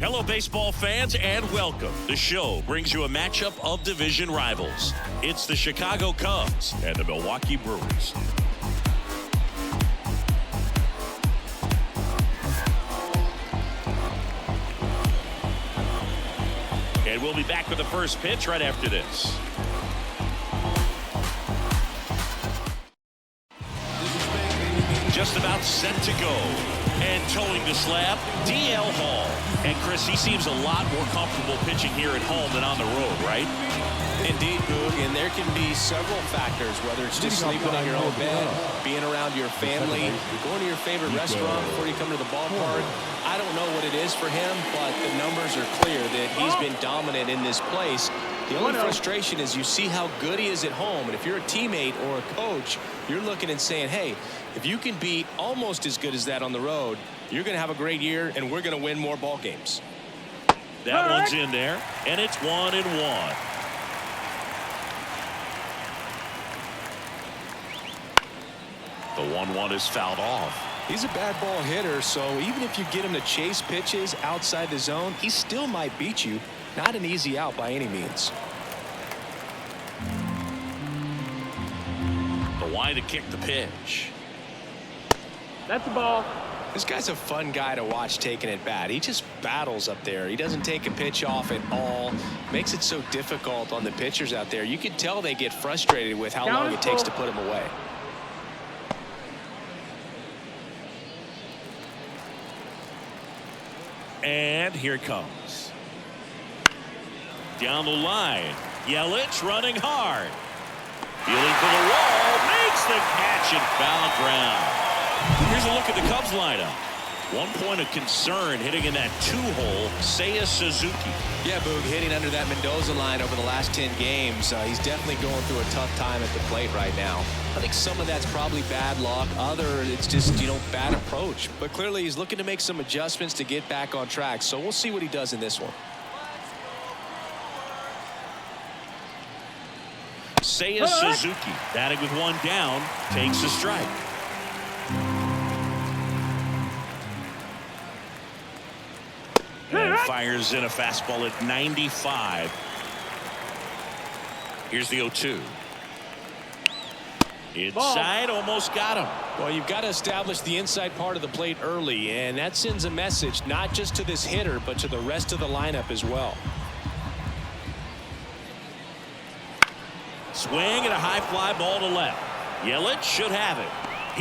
Hello, baseball fans, and welcome. The show brings you a matchup of division rivals. It's the Chicago Cubs and the Milwaukee Brewers. And we'll be back with the first pitch right after this. Just about set to go. And towing the slab, D.L. Hall. And Chris, he seems a lot more comfortable pitching here at home than on the road, right? Indeed, Boog, and there can be several factors, whether it's just sleeping on your own bed, being around your family, going to your favorite restaurant before you come to the ballpark. I don't know what it is for him, but the numbers are clear that he's been dominant in this place. The only frustration is you see how good he is at home, and if you're a teammate or a coach, you're looking and saying, hey, if you can beat almost as good as that on the road, you're going to have a great year, and we're going to win more ball games. That one's in there, and it's 1-1. The 1-1 is fouled off. He's a bad ball hitter, so even if you get him to chase pitches outside the zone, he still might beat you. Not an easy out by any means. The wide to kick the pitch. That's the ball. This guy's a fun guy to watch taking at bat. He just battles up there. He doesn't take a pitch off at all. Makes it so difficult on the pitchers out there. You can tell they get frustrated with how long it takes to put him away. And here it comes. Down the line. Yelich running hard. Feeling for the wall. Makes the catch and foul ground. Here's a look at the Cubs lineup. 1 point of concern hitting in that 2-hole, Seiya Suzuki. Yeah, Boog, hitting under that Mendoza line over the last 10 games. He's definitely going through a tough time at the plate right now. I think some of that's probably bad luck. Other, it's just, bad approach. But clearly he's looking to make some adjustments to get back on track. So we'll see what he does in this one. Seiya Suzuki, batting with one down, takes a strike. And fires in a fastball at 95. Here's the 0-2. Inside, almost got him. Well, you've got to establish the inside part of the plate early, and that sends a message not just to this hitter, but to the rest of the lineup as well. Swing and a high fly ball to left. Yelich should have it.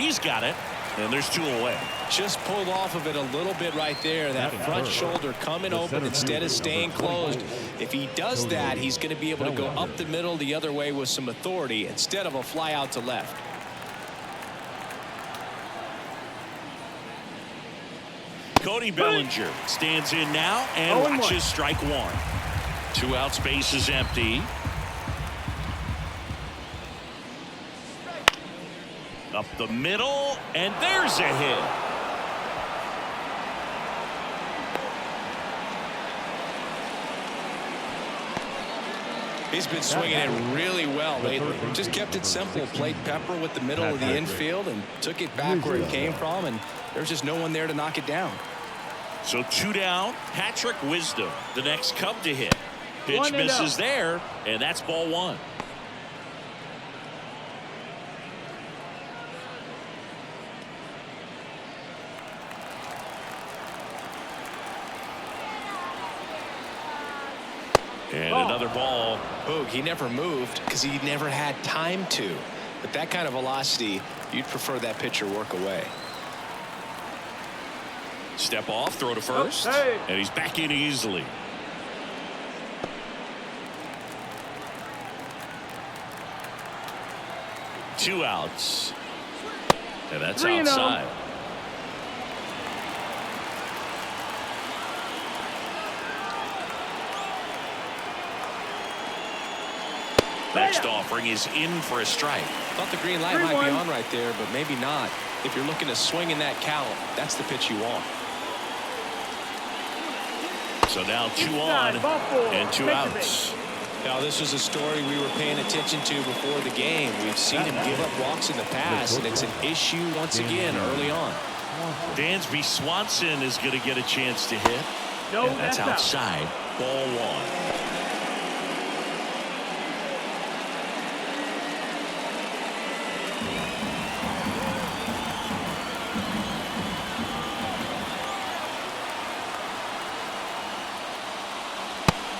He's got it, and there's 2 away. Just pulled off of it a little bit right there. That front shoulder coming open instead of staying closed. If he does that, he's going to be able to go up the middle the other way with some authority instead of a fly out to left. Cody Bellinger stands in now and watches strike 1. 2 outs, base is empty. Up the middle, and there's a hit. He's been swinging it really well lately. Just kept it simple. Played pepper with the middle of the infield and took it back where it came from, and there's just no one there to knock it down. So 2 down. Patrick Wisdom, the next Cub to hit. Pitch misses there, and that's ball 1. And another ball. Boog, he never moved because he never had time to. But that kind of velocity, you'd prefer that pitcher work away. Step off, throw to first. And he's back in easily. Two outs. And that's outside. Next offering is in for a strike. Thought the green light might be on right there, but maybe not. If you're looking to swing in that count, that's the pitch you want. So now 2 on and 2 outs. Now this is a story we were paying attention to before the game. We've seen him give up walks in the past, and it's an issue once again early on. Dansby Swanson is going to get a chance to hit. No, And that's outside. Ball one.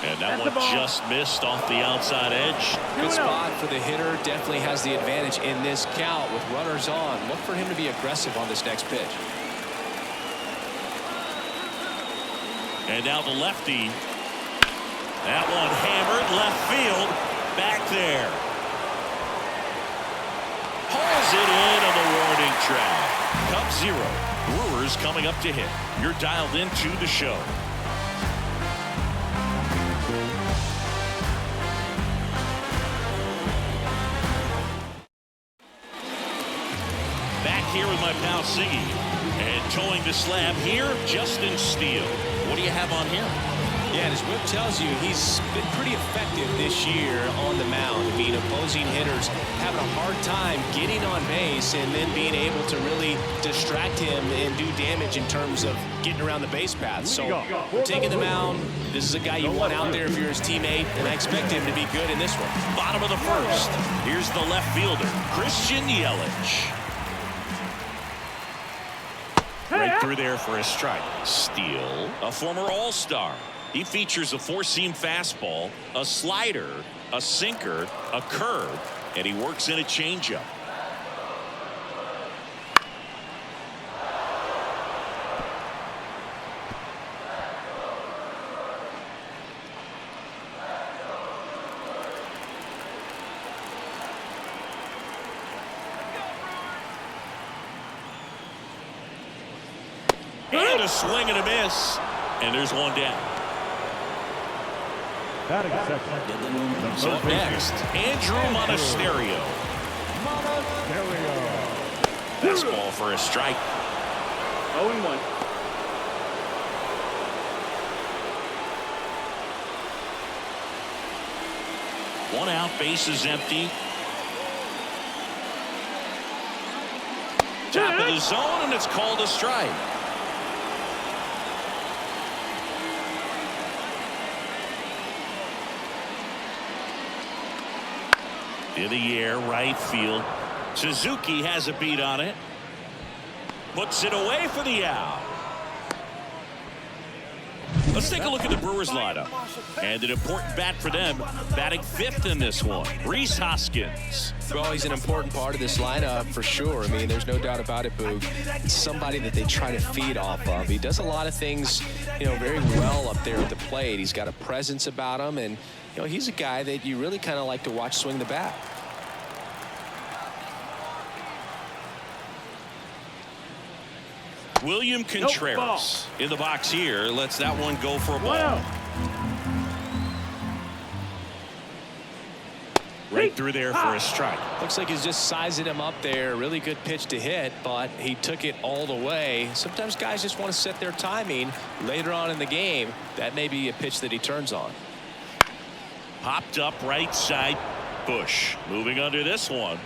And that one just missed off the outside edge. Good spot for the hitter. Definitely has the advantage in this count with runners on. Look for him to be aggressive on this next pitch. And now the lefty. That one hammered left field. Back there. Hauls it in on the warning track. Cubs 0. Brewers coming up to hit. You're dialed into the show. Here with my pal Siggy, and towing the slab here, Justin Steele. What do you have on him? Yeah, and as Whip tells you, he's been pretty effective this year on the mound. I mean, opposing hitters having a hard time getting on base and then being able to really distract him and do damage in terms of getting around the base path. So we're taking the mound. This is a guy you want out there if you're his teammate, and I expect him to be good in this one. Bottom of the first. Here's the left fielder, Christian Yelich. Right through there for a strike. Steele, a former All-Star. He features a four-seam fastball, a slider, a sinker, a curve, and he works in a changeup. And a swing and a miss. And there's one down. So up next, Andrew Monasterio. That's ball for a strike. 0-1. One out, bases empty. Top of the zone, and it's called a strike. In the air, right field. Suzuki has a beat on it. Puts it away for the out. Let's take a look at the Brewers lineup. And an important bat for them, batting fifth in this one, Rhys Hoskins. Well, he's an important part of this lineup for sure. I mean, there's no doubt about it, Boog. It's somebody that they try to feed off of. He does a lot of things, very well up there at the plate. He's got a presence about him, and he's a guy that you really kind of like to watch swing the bat. William Contreras in the box here. Lets that one go for a ball. Right through there for a strike. Looks like he's just sizing him up there. Really good pitch to hit, but he took it all the way. Sometimes guys just want to set their timing later on in the game. That may be a pitch that he turns on. Popped up right side. Bush moving under this one.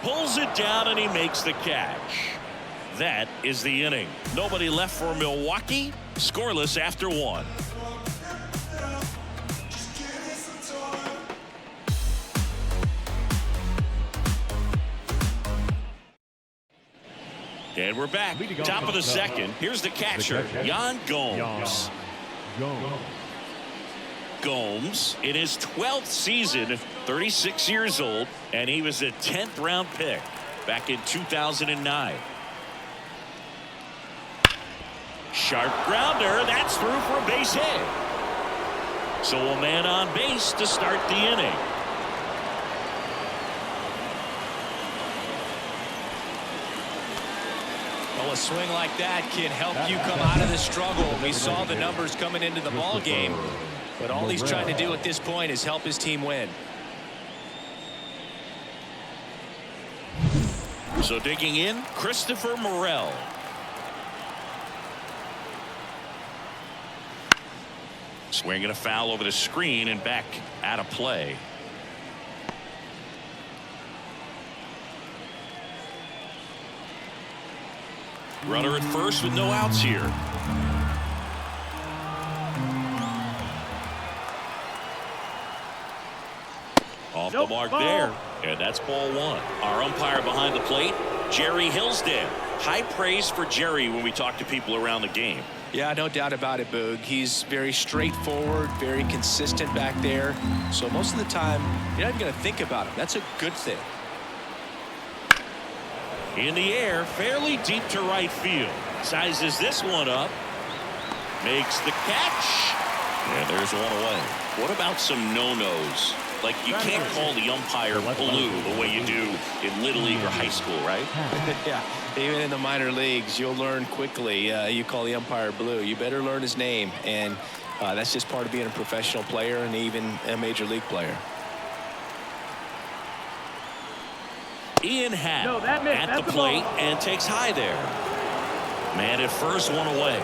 Pulls it down and he makes the catch. That is the inning. Nobody left for Milwaukee. Scoreless after one. And we're back. Top of the second. Here's the catcher, Yan Gomes. Gomes in his 12th season, 36 years old, and he was a 10th round pick back in 2009. Sharp grounder. That's through for a base hit. So a man on base to start the inning. Well, a swing like that can help you come out of the struggle. We saw the numbers coming into the ball game, but all he's trying to do at this point is help his team win. So digging in, Christopher Morel. Swinging a foul over the screen and back out of play. Runner at first with no outs here. off the mark there. And that's ball one. Our umpire behind the plate, Jerry Hillsdale. High praise for Jerry when we talk to people around the game. Yeah, no doubt about it, Boog. He's very straightforward, very consistent back there. So most of the time, you're not even going to think about him. That's a good thing. In the air, fairly deep to right field. Sizes this one up. Makes the catch. And there's one away. What about some no-nos? Like, you can't call the umpire blue the way you do in Little League or high school, right? Yeah, even in the minor leagues, you'll learn quickly. You call the umpire blue. You better learn his name. And that's just part of being a professional player and even a major league player. Ian Happ at the plate and takes high there. Man at first, one away.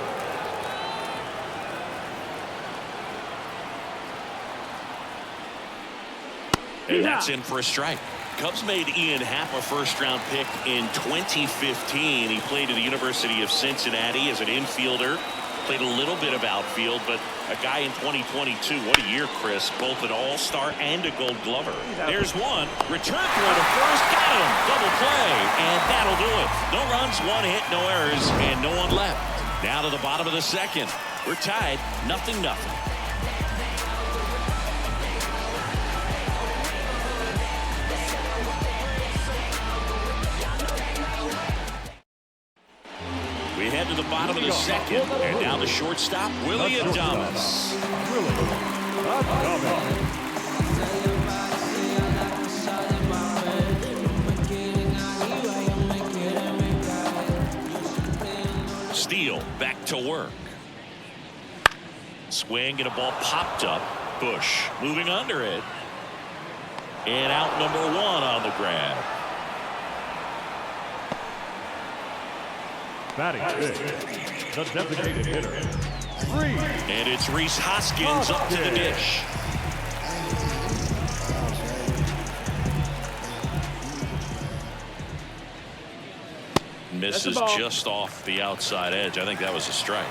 And that's in for a strike. Cubs made Ian Happ a first-round pick in 2015. He played at the University of Cincinnati as an infielder. Played a little bit of outfield, but a guy in 2022. What a year, Chris. Both an all-star and a gold glover. There's one. Return throw to first. Got him. Double play. And that'll do it. No runs, one hit, no errors, and no one left. Now to the bottom of the second. We're tied. 0-0. We head to the bottom of the second, and now the shortstop, Willie Adames. Steele back to work. Swing and a ball popped up. Bush moving under it. And out number one on the grab. Batting sixth, the designated hitter, and it's Rhys Hoskins up to the dish. Misses just off the outside edge. I think that was a strike.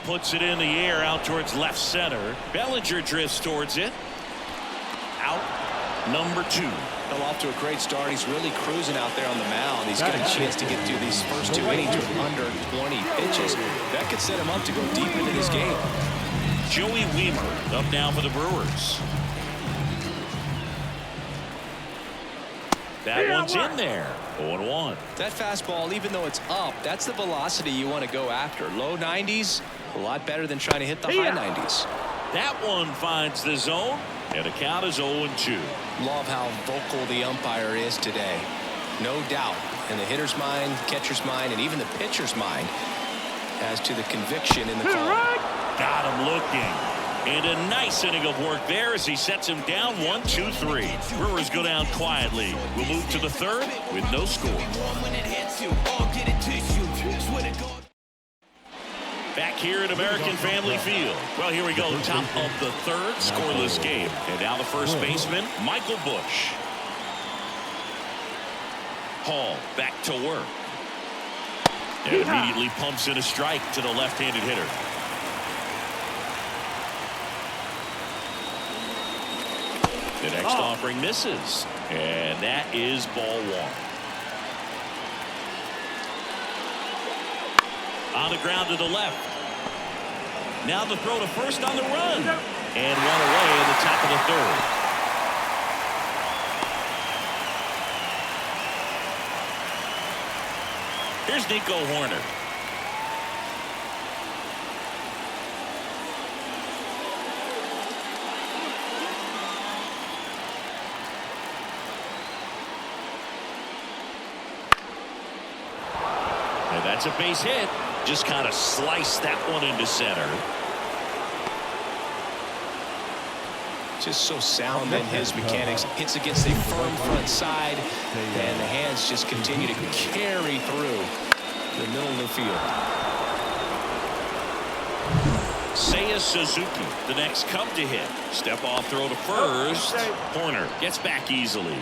Puts it in the air out towards left center. Bellinger drifts towards it. Out number two. Well, off to a great start. He's really cruising out there on the mound. He's getting a chance to get through these first two innings with under 20 pitches. That could set him up to go deep into this game. Joey Wiemer up now for the Brewers. That one's in there. 0-1. That fastball, even though it's up, that's the velocity you want to go after. Low 90s, a lot better than trying to hit the high 90s. That one finds the zone, and the count is 0-2. Love how vocal the umpire is today. No doubt in the hitter's mind, catcher's mind, and even the pitcher's mind as to the conviction in the call. Got him looking. And a nice inning of work there as he sets him down 1-2-3. Brewers go down quietly. We'll move to the third with no score. Back here at American Family Field. Well, here we go. Top of the third, scoreless game. And now the first baseman, Michael Bush. Hall back to work. And immediately pumps in a strike to the left-handed hitter. The next offering misses. And that is ball one. On the ground to the left. Now the throw to first on the run. And one away in the top of the third. Here's Nico Horner. And that's a base hit. Just kind of sliced that one into center. Just so sound in his mechanics. Hits against a firm front side, and the hands just continue to carry through the middle of the field. Seiya Suzuki, the next Cub to hit. Step off throw to first. Horner gets back easily.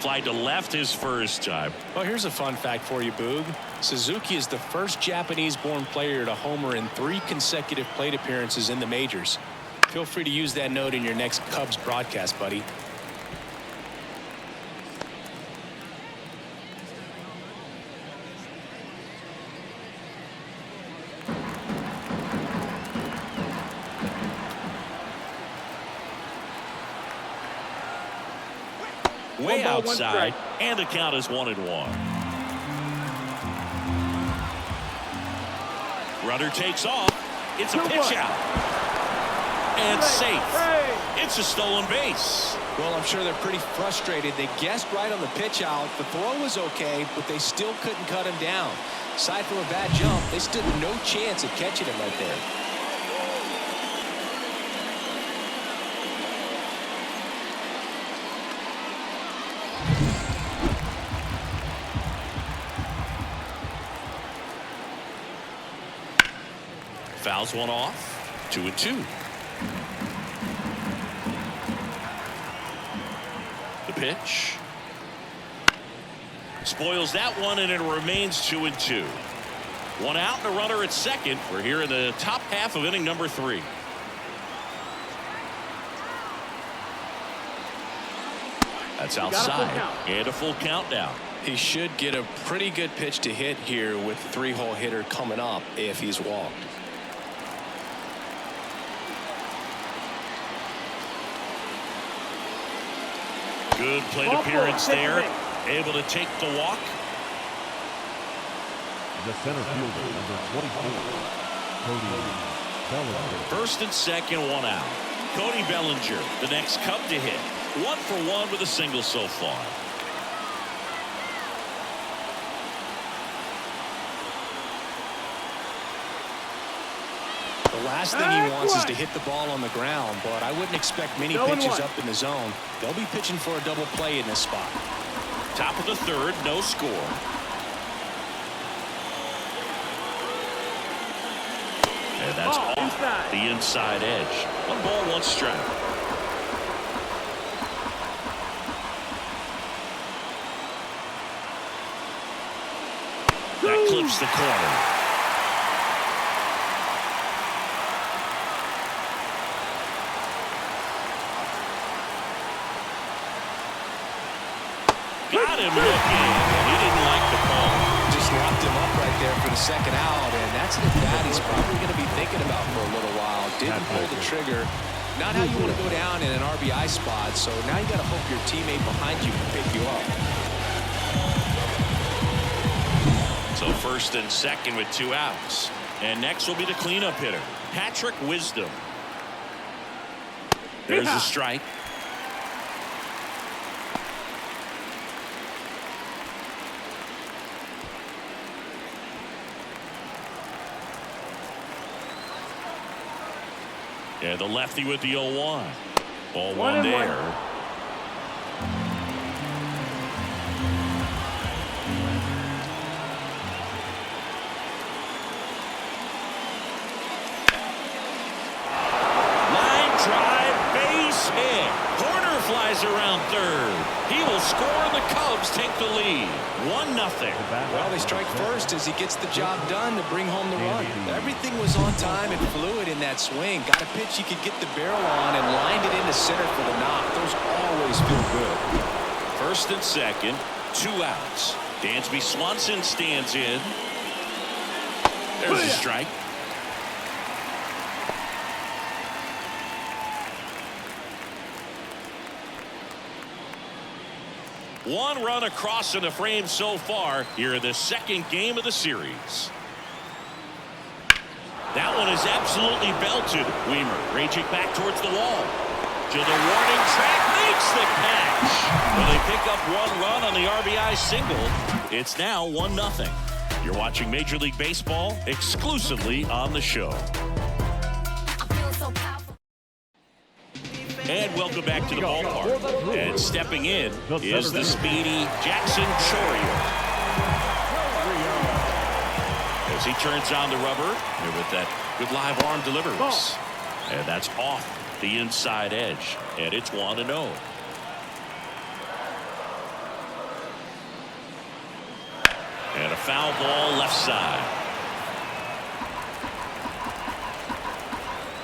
Fly to left his first time. Well, here's a fun fact for you, Boog. Suzuki is the first Japanese-born player to homer in 3 consecutive plate appearances in the majors. Feel free to use that note in your next Cubs broadcast, buddy. Way outside, and the count is 1-1. Runner takes off. It's a pitch out. And safe. It's a stolen base. Well, I'm sure they're pretty frustrated. They guessed right on the pitch out. The throw was okay, but they still couldn't cut him down. Aside from a bad jump, they stood no chance of catching him right there. Fouls one off. 2-2. The pitch. Spoils that one, and it remains 2-2. One out and a runner at second. We're here in the top half of inning number 3. That's outside. And a full count now. He should get a pretty good pitch to hit here with the 3-hole hitter coming up if he's walked. Good plate appearance there. Able to take the walk. The center fielder, number 24, Cody Bellinger. First and second, one out. Cody Bellinger, the next Cub to hit. 1 for 1 with a single so far. The last thing he wants is to hit the ball on the ground, but I wouldn't expect many pitches up in the zone. They'll be pitching for a double play in this spot. Top of the third, no score. And that's off the inside edge. 1 ball, 1 strike. That clips the corner. Got him looking. He didn't like the call. Just locked him up right there for the second out, and that's an at-bat he's probably going to be thinking about for a little while. Didn't pull the trigger. Not how you want to go down in an RBI spot, so now you got to hope your teammate behind you can pick you up. So first and second with 2 outs. And next will be the cleanup hitter, Patrick Wisdom. There's a strike. Yeah, the lefty with the 0-1. Ball 1 there. Flies around third. He will score, and the Cubs take the lead. 1-0. Well, they strike first as he gets the job done to bring home the run. Everything was on time and fluid in that swing. Got a pitch he could get the barrel on and lined it into center for the knock. Those always feel good. First and second, 2 outs. Dansby Swanson stands in. There's a strike. One run across in the frame so far here in the second game of the series. That one is absolutely belted. Weimer raging back towards the wall. To the warning track, makes the catch. Well, they pick up 1 run on the RBI single. It's now 1-0. You're watching Major League Baseball exclusively on the show. And welcome back to the ballpark. And stepping in is the speedy Jackson Chourio. As he turns on the rubber, and with that good live arm delivers. And that's off the inside edge. And it's 1-0. And a foul ball left side.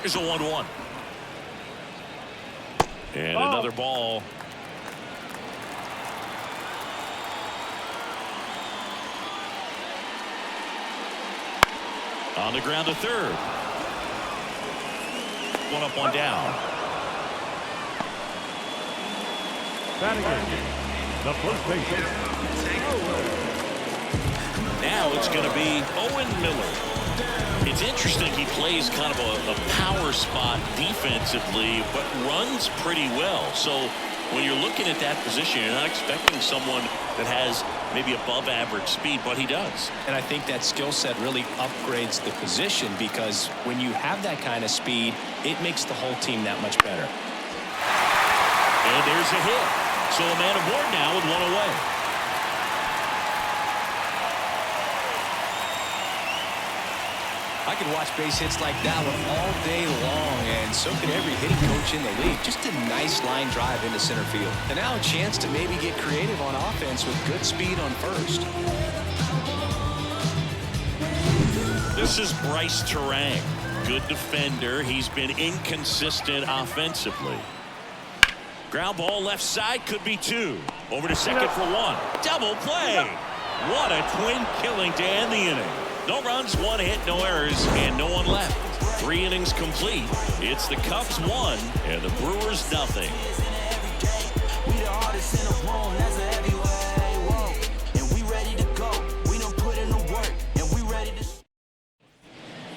Here's a 1-1. And another ball. On the ground to third. One up, one down. Batting in, the first baseman. Now it's going to be Owen Miller. It's interesting, he plays kind of a power spot defensively, but runs pretty well. So when you're looking at that position, you're not expecting someone that has maybe above average speed, but he does. And I think that skill set really upgrades the position, because when you have that kind of speed, it makes the whole team that much better. And there's a hit. So a man aboard now with one away. I could watch base hits like that one all day long, and so could every hitting coach in the league. Just a nice line drive into center field. And now a chance to maybe get creative on offense with good speed on first. This is Bryce Terang. Good defender. He's been inconsistent offensively. Ground ball left side, could be two. Over to second for one. Double play. What a twin killing to end the inning. No runs, one hit, no errors, and no one left. 3 innings complete. It's the Cubs 1 and the Brewers nothing.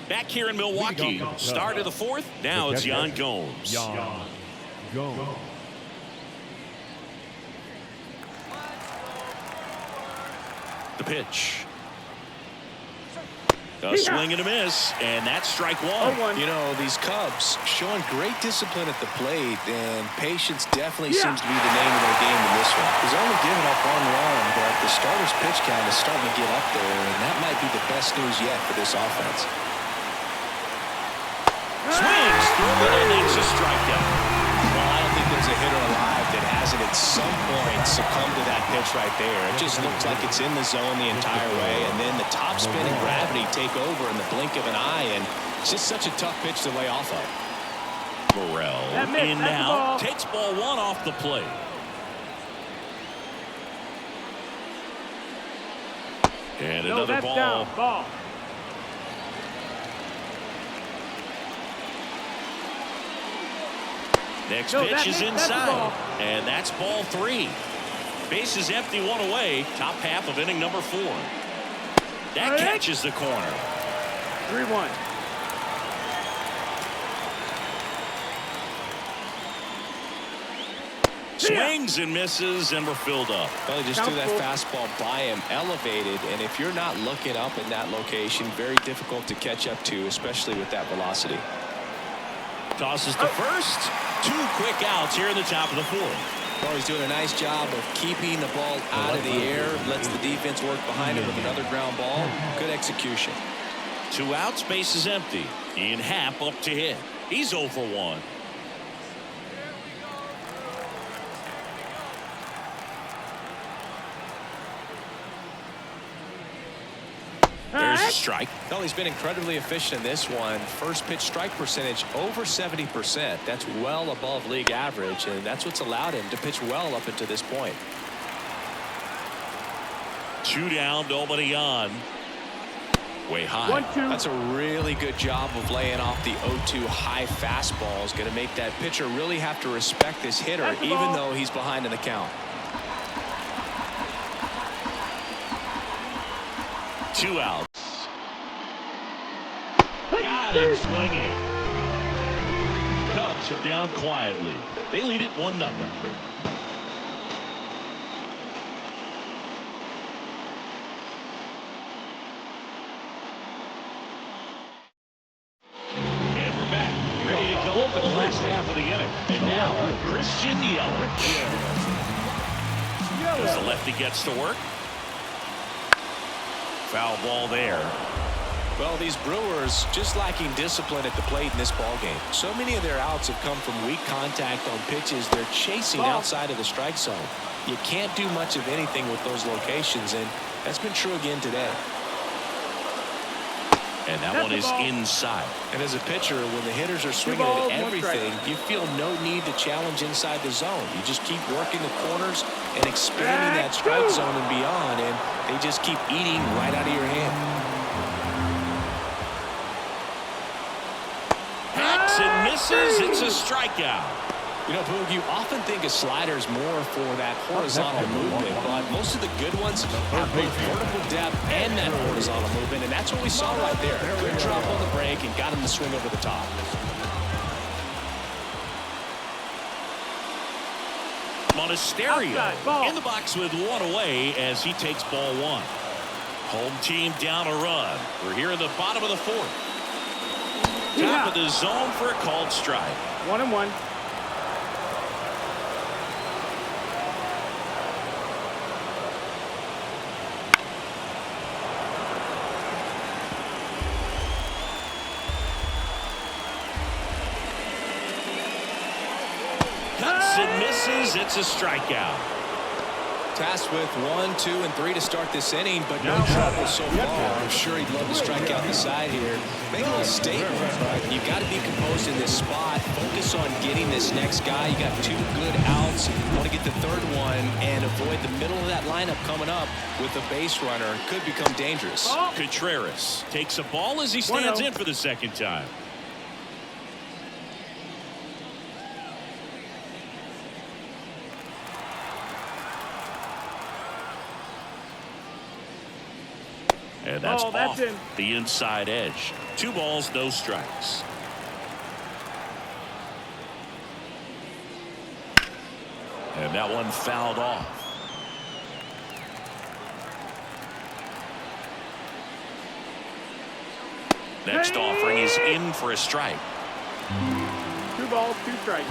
Back here in Milwaukee, start of the 4th. Now it's Yan Gomes. The pitch. A swing and a miss, and that's strike one. You know, these Cubs showing great discipline at the plate, and patience definitely seems to be the name of their game in this one. He's only given up 1 run, but the starter's pitch count is starting to get up there, and that might be the best news yet for this offense. Swings through it, and it's a strikeout. Well, I don't think there's a hitter alive that hasn't at some point succumbed to that pitch right there. It just looks like it's in the zone the entire way, and then the top spin and gravity take over in the blink of an eye, and it's just such a tough pitch to lay off of. Burrell in now, takes ball 1 off the plate. And another ball. Next pitch is inside, and that's ball 3. Base is empty, 1 away. Top half of inning number 4. That catches the corner. 3-1. Swings and misses, and we're filled up. Well, he just threw that fastball by him, elevated, and if you're not looking up in that location, very difficult to catch up to, especially with that velocity. Tosses to first. 2 quick outs here in the top of the 4th. Well, he's doing a nice job of keeping the ball out of the air, lets the defense work behind him with another ground ball. Good execution. 2 outs, base is empty. Ian Happ up to hit. He's 0 for 1. There's a strike. Well, he's been incredibly efficient in this one. First pitch strike percentage over 70%. That's well above league average, and that's what's allowed him to pitch well up until this point. 2 down, nobody on. Way high. 1-2. That's a really good job of laying off the 0-2 high fastball. Is going to make that pitcher really have to respect this hitter, even though he's behind in the count. 2 outs. Got him swinging. Cubs are down quietly. They lead it 1-0. And we're back. Ready to go for the last half of the inning. And now, Christian Yelich. As the lefty gets to work. Foul ball there. Well, these Brewers just lacking discipline at the plate in this ball game. So many of their outs have come from weak contact on pitches they're chasing outside of the strike zone. you can't do much of anything with those locations, and that's been true again today. And that one is inside. And as a pitcher, when the hitters are swinging at everything, you feel no need to challenge inside the zone. You just keep working the corners and expanding that strike zone and beyond, and they just keep eating right out of your hand. Hacks and misses. It's a strikeout. You know, Boog, you often think of sliders more for that horizontal movement, but most of the good ones have both vertical depth and that horizontal movement, and that's what we saw right there. Good drop on the break and got him to swing over the top. Monasterio in the box with one away as he takes ball one. Home team down a run. We're here in the bottom of the fourth. Top of the zone for a called strike. 1-1. Cuts and misses. It's a strikeout. Tasked with 1, 2, and 3 to start this inning, but no trouble so far. I'm sure he'd love to strike out the side here. Make a little statement, but you've got to be composed in this spot. Focus on getting this next guy. You got 2 good outs. You want to get the third one and avoid the middle of that lineup coming up with a base runner. Could become dangerous. Contreras takes a ball as he stands in for the second time. And that's off the inside edge. 2 balls, no strikes. And that one fouled off. Next offering is in for a strike. 2 balls, 2 strikes.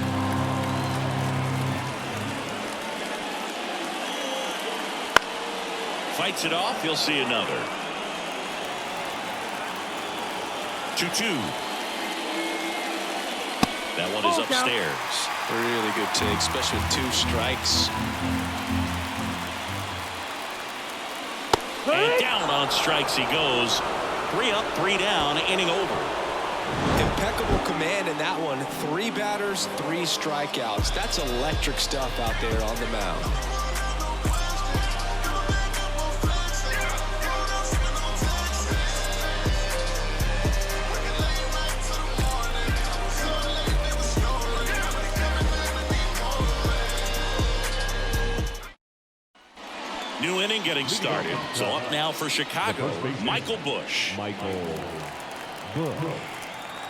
Fights it off. He'll see another. 2-2. That one is upstairs. Really good take, especially with 2 strikes. And down on strikes he goes. 3 up, 3 down, inning over. Impeccable command in that one. 3 batters, 3 strikeouts. That's electric stuff out there on the mound. New inning getting started. So up now for Chicago, Michael Busch.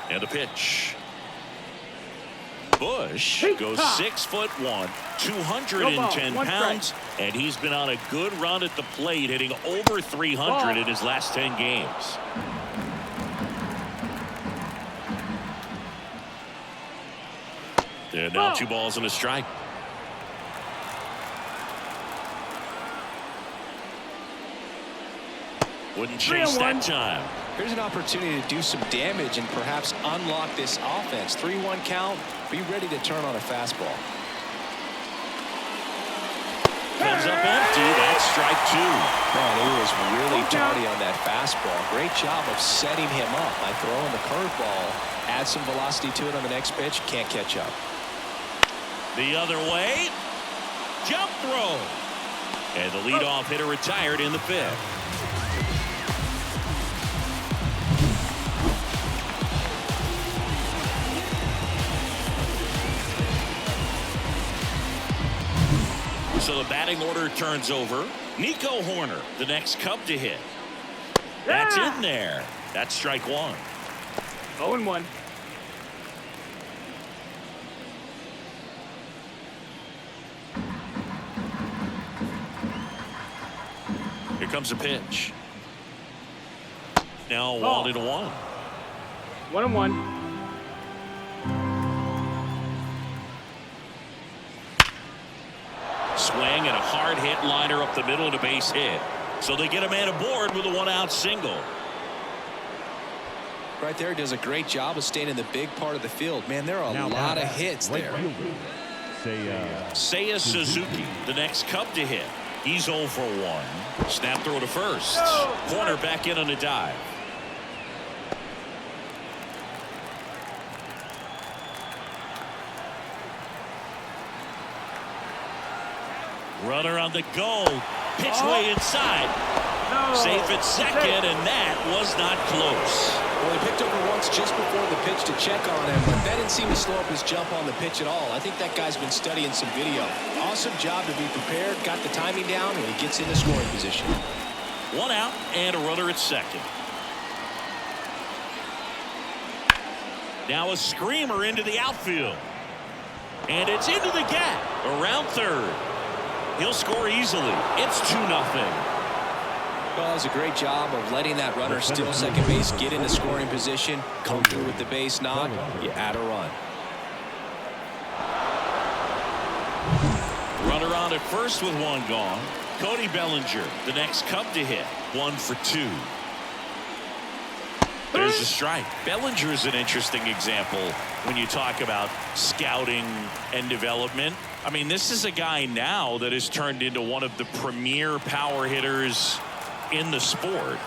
And a pitch. Busch goes 6'1", 210 pounds, and he's been on a good run at the plate, hitting over 300 in his last 10 games. And now 2 balls and a strike. Wouldn't chase that time. Here's an opportunity to do some damage and perhaps unlock this offense. 3-1 count. Be ready to turn on a fastball. Comes up empty. That's strike 2. Man, he was really tardy on that fastball. Great job of setting him up by throwing the curveball. Add some velocity to it on the next pitch. Can't catch up. The other way. Jump throw. And the leadoff hitter retired in the 5th. So the batting order turns over. Nico Horner, the next Cub to hit. That's in there. That's strike 1. 0-1. Here comes a pitch. Now 1-1. 1-1. Swing and a hard hit liner up the middle and a base hit. So they get a man aboard with a 1-out single. Right there, does a great job of staying in the big part of the field. Man, there are a lot of hits there. Seiya Suzuki, the next Cub to hit. He's 0 for 1. Snap throw to first. Corner back in on a dive. Runner on the go. Pitch way inside. Safe at second, and that was not close. Well, he picked over once just before the pitch to check on him, but that didn't seem to slow up his jump on the pitch at all. I think that guy's been studying some video. Awesome job to be prepared, got the timing down, and he gets in the scoring position. 1 out and a runner at second. Now a screamer into the outfield. And it's into the gap around third. He'll score easily. It's 2-0. Well, that was a great job of letting that runner steal second base, get into scoring position, come through with the base knock. You add a run. Runner on at first with 1 gone. Cody Bellinger, the next Cub to hit. 1 for 2. There's a strike. Bellinger is an interesting example when you talk about scouting and development. I mean, this is a guy now that has turned into one of the premier power hitters in the sport.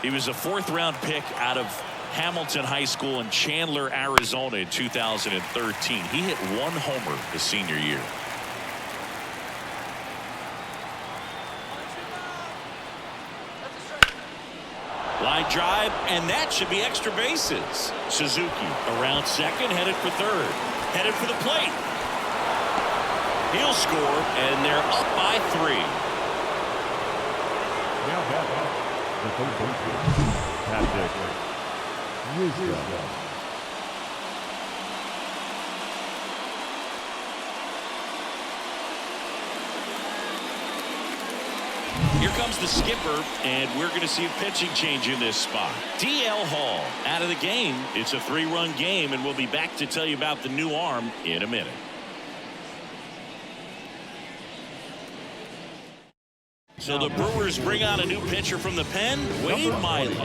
He was a 4th-round pick out of Hamilton High School in Chandler, Arizona in 2013. He hit 1 homer his senior year. Line drive, and that should be extra bases. Suzuki around second, headed for third, headed for the plate. He'll score, and they're up by 3. Here comes the skipper, and we're going to see a pitching change in this spot. DL Hall out of the game. It's a 3-run game, and we'll be back to tell you about the new arm in a minute. So the Brewers bring on a new pitcher from the pen, Wade Miley.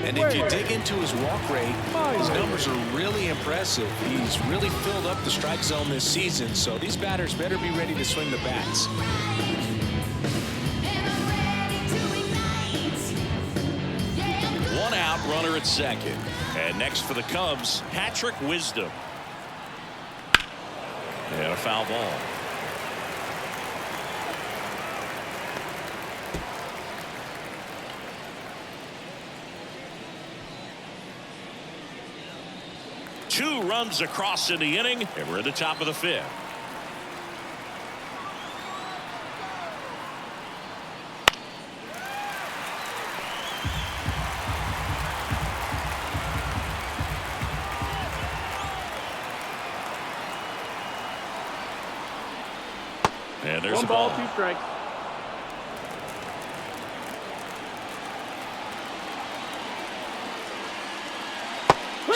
And if you dig into his walk rate, his numbers are really impressive. He's really filled up the strike zone this season, so these batters better be ready to swing the bats. 1 out, runner at second. And next for the Cubs, Patrick Wisdom. And a foul ball. Two runs across in the inning, and we're at the top of the 5th. And there's 1 a ball, ball. 2 strikes.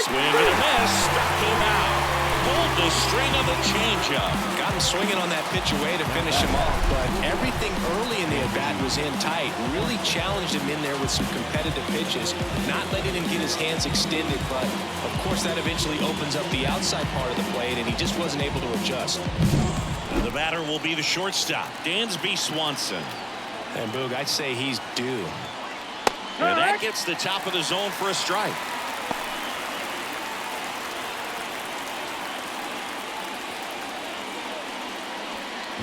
Swing and a miss. Struck him out. Pulled the string of the changeup. Got him swinging on that pitch away to finish him off, but everything early in the at-bat was in tight. Really challenged him in there with some competitive pitches, not letting him get his hands extended, but of course that eventually opens up the outside part of the plate, and he just wasn't able to adjust. The batter will be the shortstop, Dansby Swanson. And Boog, I'd say he's due. And that gets the top of the zone for a strike.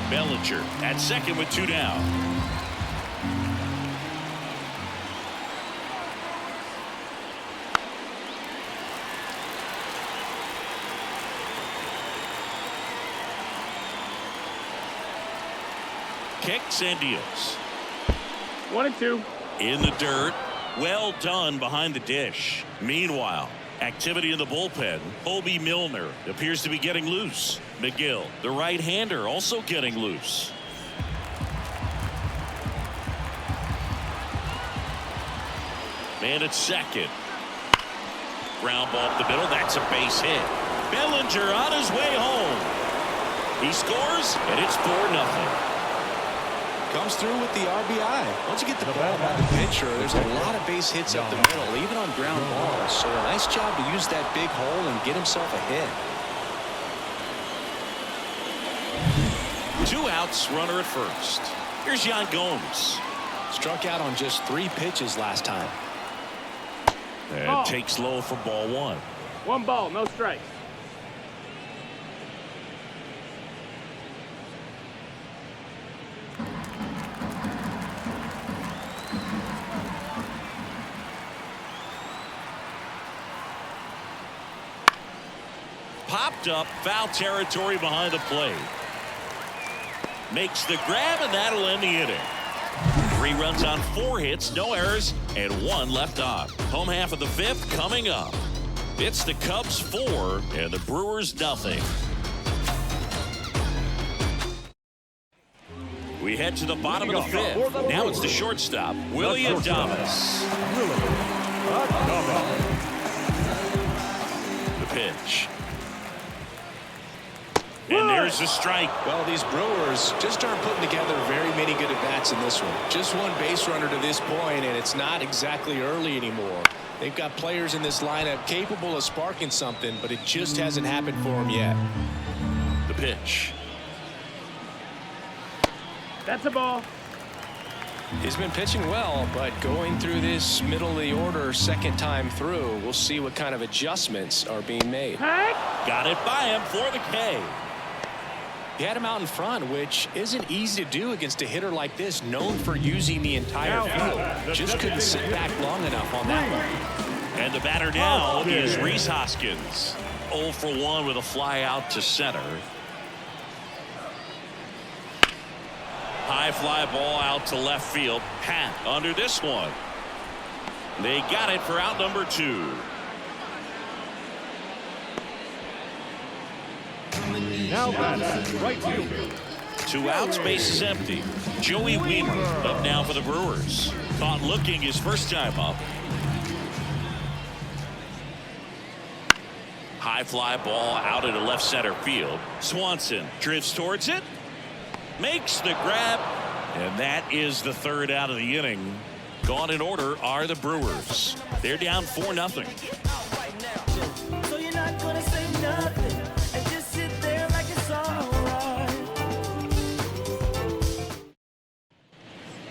Bellinger at second with 2 down. Kicks and deals. 1 and 2. In the dirt. Well done behind the dish. Meanwhile, activity in the bullpen. Hobie Milner appears to be getting loose. McGill, the right-hander, also getting loose. Man at second. Ground ball up the middle. That's a base hit. Bellinger on his way home. He scores, and it's 4-0. Comes through with the RBI. Once you get the ball by the pitcher, there's a lot of base hits up the middle, even on ground balls. So a nice job to use that big hole and get himself a hit. 2 outs, runner at first. Here's Yan Gomes. Struck out on just 3 pitches last time. And takes low for ball 1. 1 ball, no strikes. Popped up, foul territory behind the plate. Makes the grab, and that'll end the inning. 3 runs on 4 hits, no errors, and 1 left on. Home half of the 5th coming up. It's the Cubs 4 and the Brewers nothing. We head to the bottom of the 5th. Now it's the shortstop, William Damas. The pitch. And there's the strike. Well, these Brewers just aren't putting together very many good at-bats in this one. Just 1 base runner to this point, and it's not exactly early anymore. They've got players in this lineup capable of sparking something, but it just hasn't happened for them yet. The pitch. That's a ball. He's been pitching well, but going through this middle of the order 2nd time through, we'll see what kind of adjustments are being made. Got it by him for the K. He had him out in front, which isn't easy to do against a hitter like this, known for using the entire field. Just couldn't sit back long enough on that one. And the batter now is Rhys Hoskins. 0 for 1 with a fly out to center. High fly ball out to left field. Pat under this one. They got it for out number 2. Now that's right fielder. 2 outs, base is empty. Joey Wiemer up now for the Brewers. Caught looking his first time up. High fly ball out into left center field. Swanson drifts towards it. Makes the grab. And that is the 3rd out of the inning. Gone in order are the Brewers. They're down 4-0. So you're not gonna say nothing and just sit there like it's alright.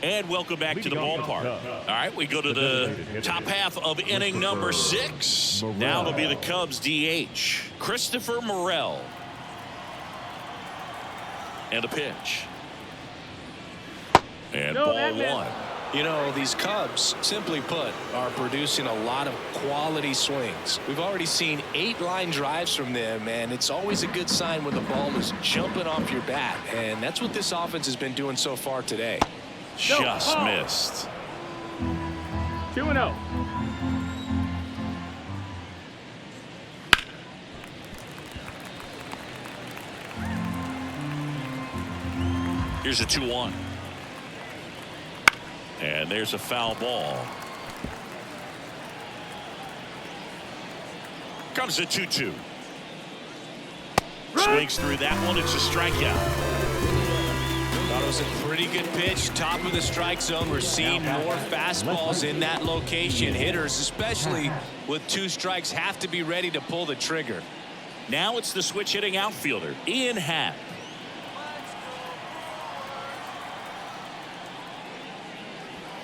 And welcome back to the ballpark. All right, we go to the top half of inning number 6. Now it'll be the Cubs DH, Christopher Morel. And a pitch. And ball 1. You know, these Cubs, simply put, are producing a lot of quality swings. We've already seen 8 line drives from them, and it's always a good sign when the ball is jumping off your bat. And that's what this offense has been doing so far today. Just missed. 2-0. Here's a 2-1. And there's a foul ball. Comes a 2-2. Swings through that one. It's a strikeout. Thought it was a pretty good pitch. Top of the strike zone. We're seeing more fastballs in that location. Hitters, especially with 2 strikes, have to be ready to pull the trigger. Now it's the switch hitting outfielder, Ian Happ.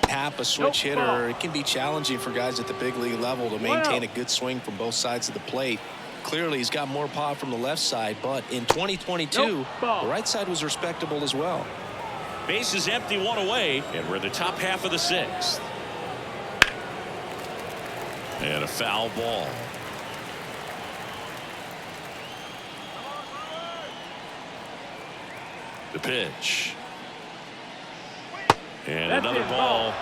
Happ, a switch hitter, it can be challenging for guys at the big league level to maintain a good swing from both sides of the plate. Clearly, he's got more pop from the left side, but in 2022, the right side was respectable as well. Base is empty, 1 away, and we're in the top half of the 6th. And a foul ball. The pitch. And another ball.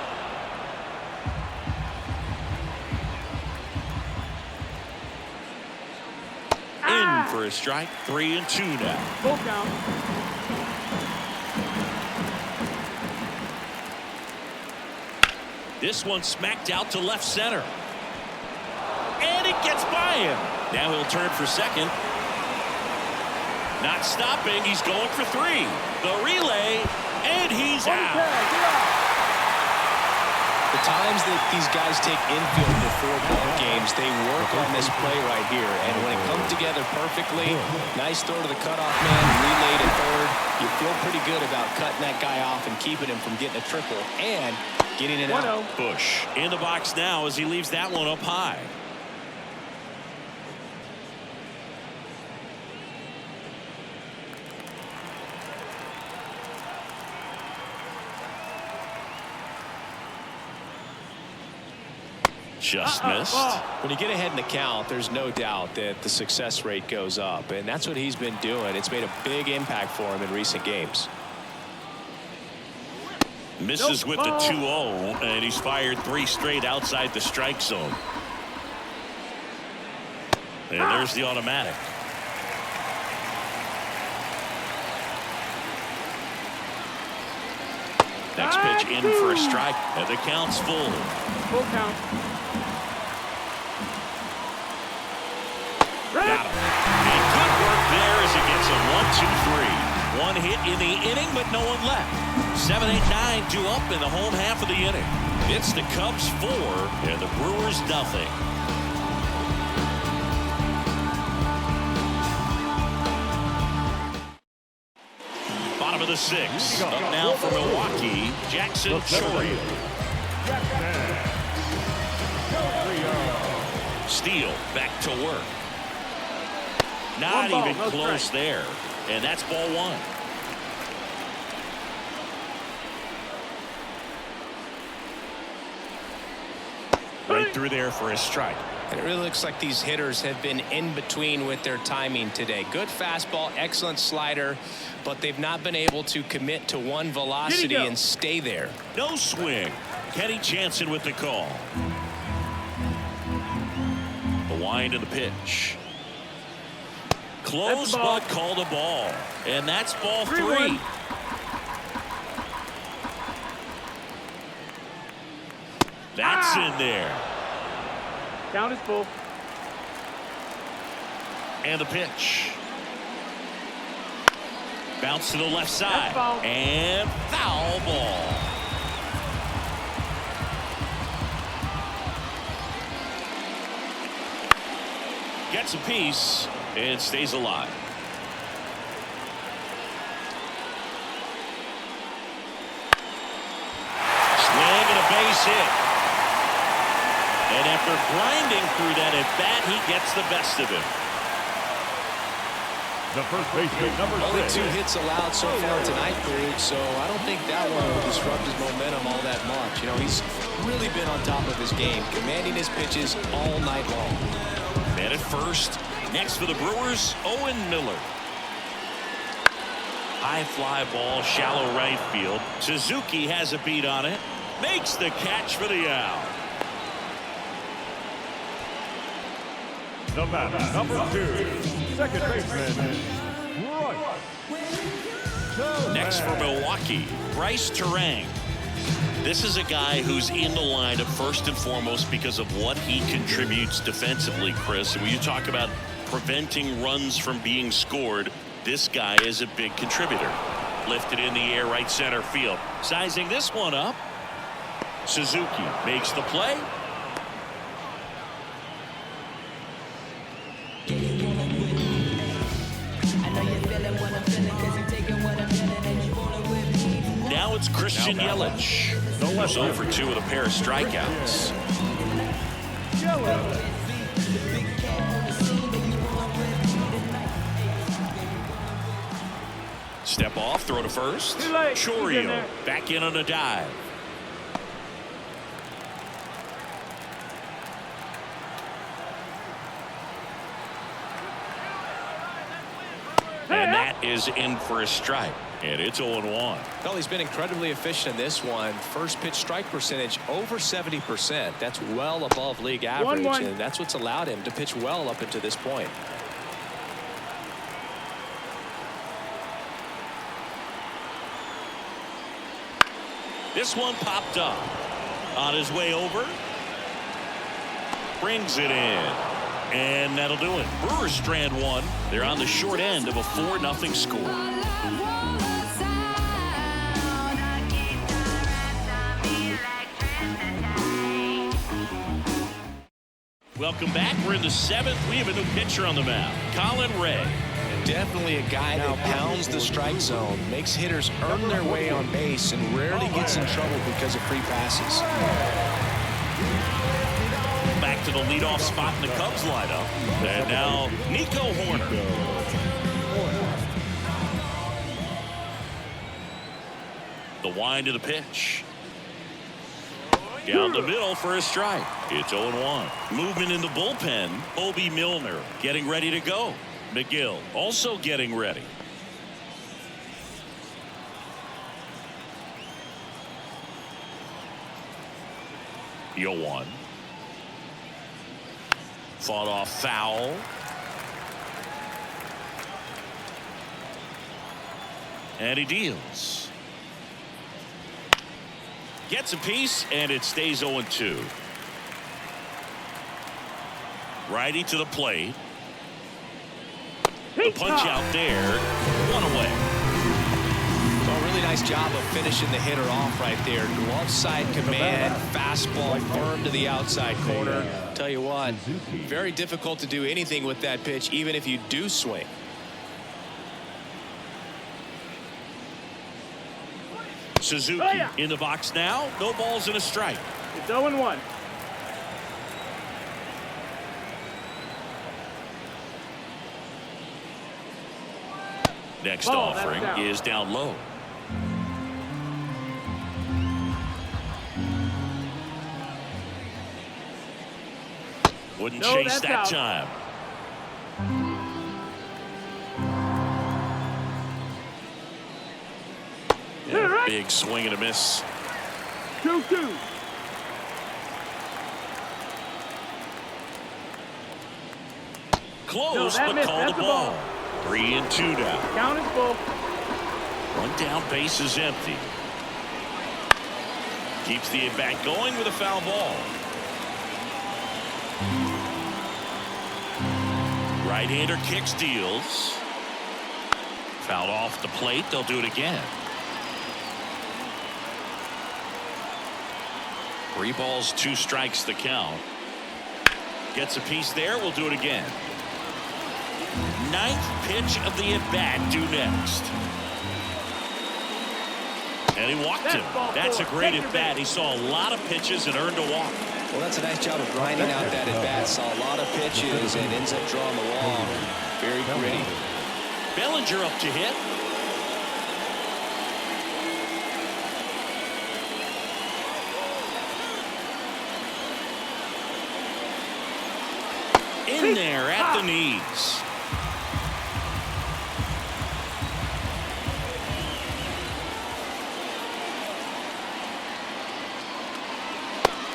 In for a strike. 3-2 now. Full count. This one smacked out to left center. And it gets by him. Now he'll turn for second. Not stopping. He's going for 3. The relay. And he's out. The times that these guys take infield before ball games, they work on this play right here. And when it comes together perfectly, nice throw to the cutoff man, relay to third. You feel pretty good about cutting that guy off and keeping him from getting a triple and getting it out. Bush in the box now as he leaves that one up high. Just missed. When you get ahead in the count, there's no doubt that the success rate goes up, and that's what he's been doing. It's made a big impact for him in recent games. Misses with the 2-0, and he's fired 3 straight outside the strike zone. And there's the automatic. Next pitch in for a strike, and the count's full. Full count. Got him. And good work there as he gets a 1-2-3. One hit in the inning, but no one left. 7, 8, 9, 2 up in the home half of the inning. It's the Cubs 4 and the Brewers nothing. Bottom of the 6th. Up now for Milwaukee, Jackson Chourio. Steele back to work. Not even close there. And that's ball 1. Right through there for a strike. And it really looks like these hitters have been in between with their timing today. Good fastball, excellent slider, but they've not been able to commit to one velocity and stay there. No swing. Kenny Jansen with the call. The wind of the pitch. Close but called a ball. And that's ball 3. That's in there. Count is full. And the pitch. Bounce to the left side. Foul. And foul ball. Gets a piece and stays alive. Swing and a base hit. And after grinding through that at bat, he gets the best of him. The first baseman, number 6. Only 2 hits allowed so far tonight, Boog, so I don't think that one will disrupt his momentum all that much. You know, he's really been on top of his game, commanding his pitches all night long. Man at first. Next for the Brewers, Owen Miller. High fly ball, shallow right field. Suzuki has a beat on it. Makes the catch for the out. The man, number 2, second baseman, Bryce. Next for Milwaukee, Bryce Terang. This is a guy who's in the lineup first and foremost because of what he contributes defensively, Chris. And when you talk about preventing runs from being scored, this guy is a big contributor. Lifted in the air, right center field. Sizing this one up. Suzuki makes the play. Now it's Christian Yelich. Who's over 2 with a pair of strikeouts. Step off, throw to first. Chourio back in on a dive. And that is in for a strike. And it's 0-1. Well, he's been incredibly efficient in this one. First pitch strike percentage over 70%. That's well above league average. 1-1. And that's what's allowed him to pitch well up until this point. This one popped up. On his way over. Brings it in. And that'll do it. Brewers strand 1. They're on the short end of a 4-0 score. welcome back. We're in the 7th. We have a new pitcher on the mound, Colin Ray. Definitely a guy that pounds the strike zone, makes hitters earn their way on base, and rarely gets in trouble because of free passes. Back to the leadoff spot in the Cubs lineup. And now Nico Horner. The wind of the pitch. Down the middle for a strike. It's 0-1. Movement in the bullpen. Obi Milner getting ready to go. McGill also getting ready. Yoan. Fought off foul. And he deals. Gets a piece, and it stays 0-2. Righty to the plate. The punch out there. One away. Well, really nice job of finishing the hitter off right there. Glove side command, fastball firm to the outside corner. Tell you what, very difficult to do anything with that pitch, even if you do swing. Suzuki in the box now. No balls and a strike. It's 0-1. Next Ball, offering that's down. is down low. Wouldn't No, chase that's that out. time. Right. Big swing and a miss. 2-2. Close, that but missed. called That's the the ball. ball. 3-2 down. Count is full. One down, base is empty. Keeps the at-bat going with a foul ball. Right-hander kicks, deals. Fouled off the plate. They'll do it again. 3 balls, 2 strikes the count. Gets a piece there. We'll do it again. 9th pitch of the at-bat due next. And he walked him. That's a great at-bat. He saw a lot of pitches and earned a walk. Well, that's a nice job of grinding out that at-bat. Saw a lot of pitches and ends up drawing the walk. Very gritty. Bellinger up to hit. In there at the knees.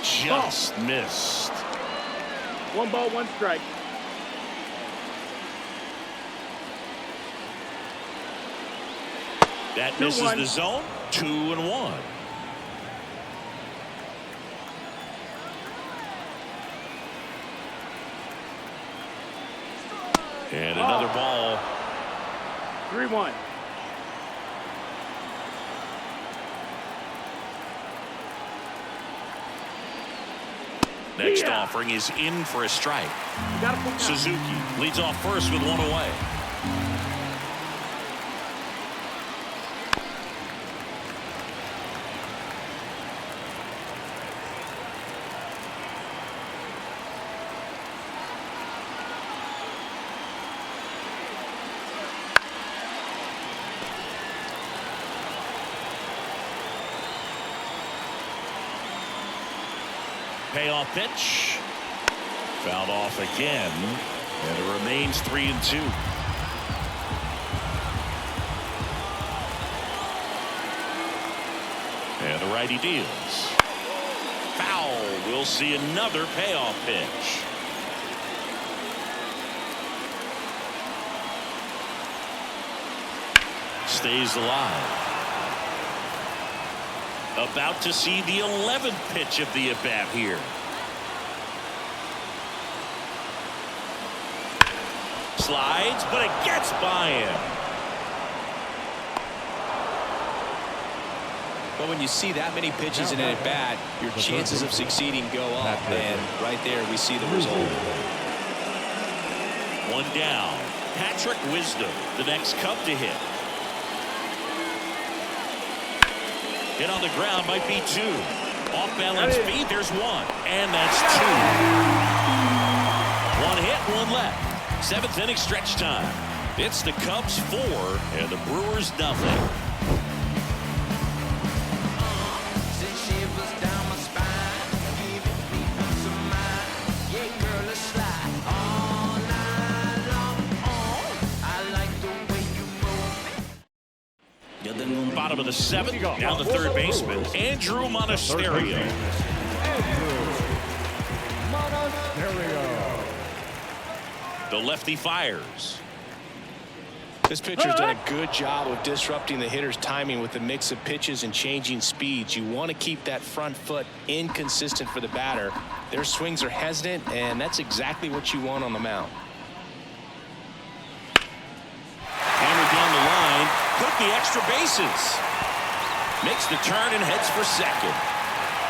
Just missed. 1 ball, 1 strike. That misses 2-1. the zone. 2-1. And another ball. 3-1. Next offering is in for a strike. You gotta put Suzuki leads off first with 1 away. Payoff pitch. Fouled off again. And it remains 3-2. And the righty deals. Foul. We'll see another payoff pitch. Stays alive. About to see the 11th pitch of the at-bat here. Slides, but it gets by him. But when you see that many pitches in an at-bat, your chances of succeeding go up. And right there, we see the result. One down. Patrick Wisdom, the next Cub to hit. Hit on the ground, might be two. Off balance feed, there's one. And that's two. One hit, one left. 7th inning stretch time. It's the Cubs 4 and the Brewers nothing. Bottom of the 7th, down the third baseman, Andrew Monasterio. The lefty fires. This pitcher's done a good job of disrupting the hitter's timing with the mix of pitches and changing speeds. You want to keep that front foot inconsistent for the batter. Their swings are hesitant, and that's exactly what you want on the mound. Hammered down the line, took the extra bases. Makes the turn and heads for second.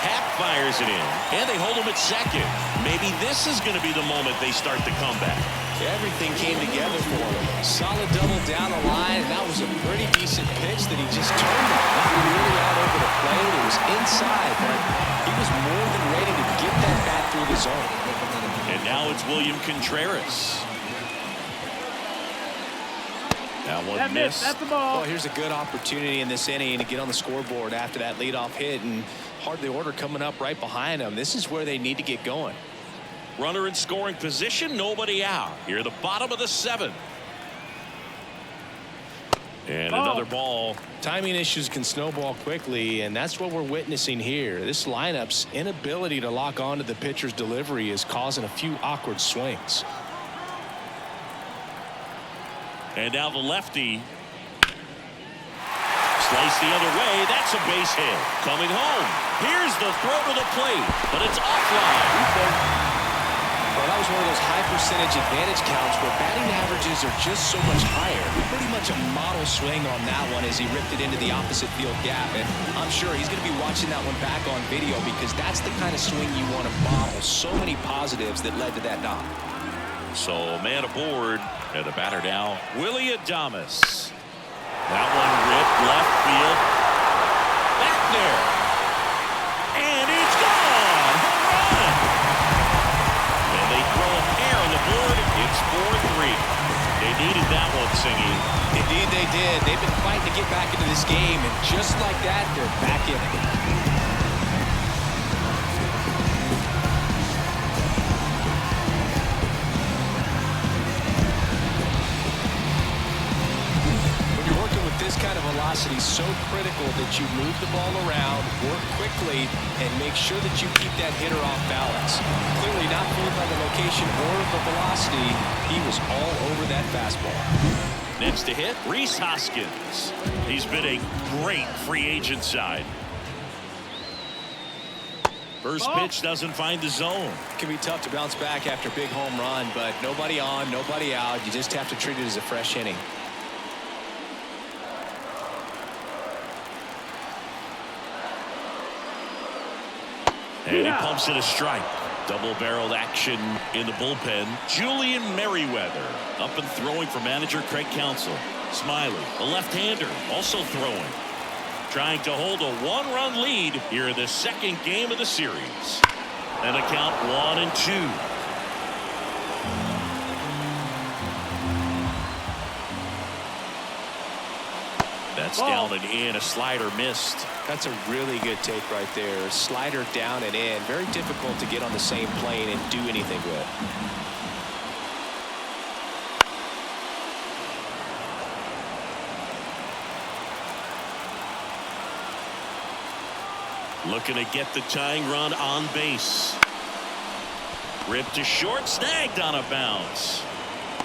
Happ fires it in, and they hold him at second. Maybe this is going to be the moment they start the comeback. Everything came together for him. Solid double down the line, and that was a pretty decent pitch that he just turned it. Not really out over the plate. It was inside, but he was more than ready to get that bat through the zone. And now it's William Contreras. That one missed. That's the ball. Well, here's a good opportunity in this inning to get on the scoreboard after that leadoff hit, and hardly order coming up right behind them. This is where they need to get going. Runner in scoring position, nobody out. Here at the bottom of the 7th. And another ball. Timing issues can snowball quickly, and that's what we're witnessing here. This lineup's inability to lock onto the pitcher's delivery is causing a few awkward swings. And now the lefty. Slice the other way. That's a base hit. Coming home. Here's the throw to the plate, but it's offline. Well, that was one of those high percentage advantage counts where batting averages are just so much higher. Pretty much a model swing on that one as he ripped it into the opposite field gap. And I'm sure he's going to be watching that one back on video because that's the kind of swing you want to model. So many positives that led to that knock. So man aboard, and the batter now, Willie Adames. That one ripped left field. Back there. And it's gone. Home run. And they throw a pair on the board. It's 4-3. They needed that one, Singy. Indeed they did. They've been fighting to get back into this game, and just like that, they're back in it. This kind of velocity is so critical that you move the ball around, work quickly, and make sure that you keep that hitter off balance. Clearly not fooled by the location or the velocity. He was all over that fastball. Next to hit, Rhys Hoskins. He's been a great free agent side. First pitch doesn't find the zone. It can be tough to bounce back after a big home run, but nobody on, nobody out. You just have to treat it as a fresh inning. And he pumps it a strike. Double-barreled action in the bullpen. Julian Merriweather up and throwing for manager Craig Counsell. Smiley, a left-hander, also throwing. Trying to hold a one-run lead here in the second game of the series. And a count 1-2. That's down and in. A slider missed. That's a really good take right there. Slider down and in. Very difficult to get on the same plane and do anything with. Looking to get the tying run on base. Ripped to short, snagged on a bounce.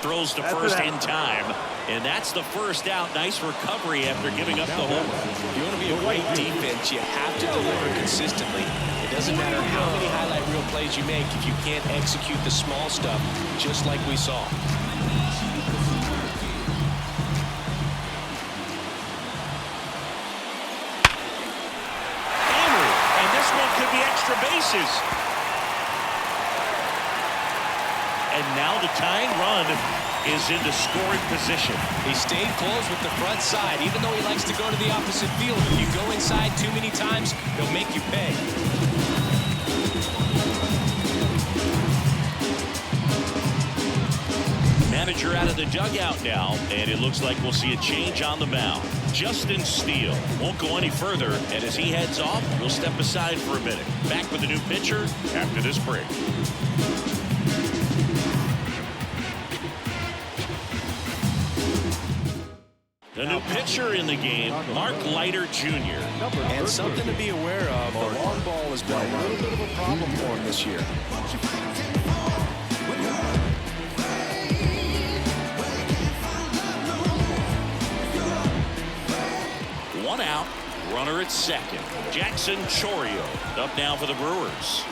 Throws to first in time. And that's the first out. Nice recovery after giving up the homer. If you want to be a great defense, you have to deliver consistently. It doesn't matter how many highlight reel plays you make if you can't execute the small stuff, just like we saw. this one could be extra bases. And now the tying run is into scoring position. He stayed close with the front side, even though he likes to go to the opposite field. If you go inside too many times, he'll make you pay. Manager out of the dugout now, and it looks like we'll see a change on the mound. Justin Steele won't go any further, and as he heads off, we'll step aside for a minute. Back with a new pitcher after this break. The new pitcher in the game, Mark Leiter Jr. And something to be aware of, the long ball has been a little bit of a problem for him this year. One out, runner at second. Jackson Chourio up now for the Brewers.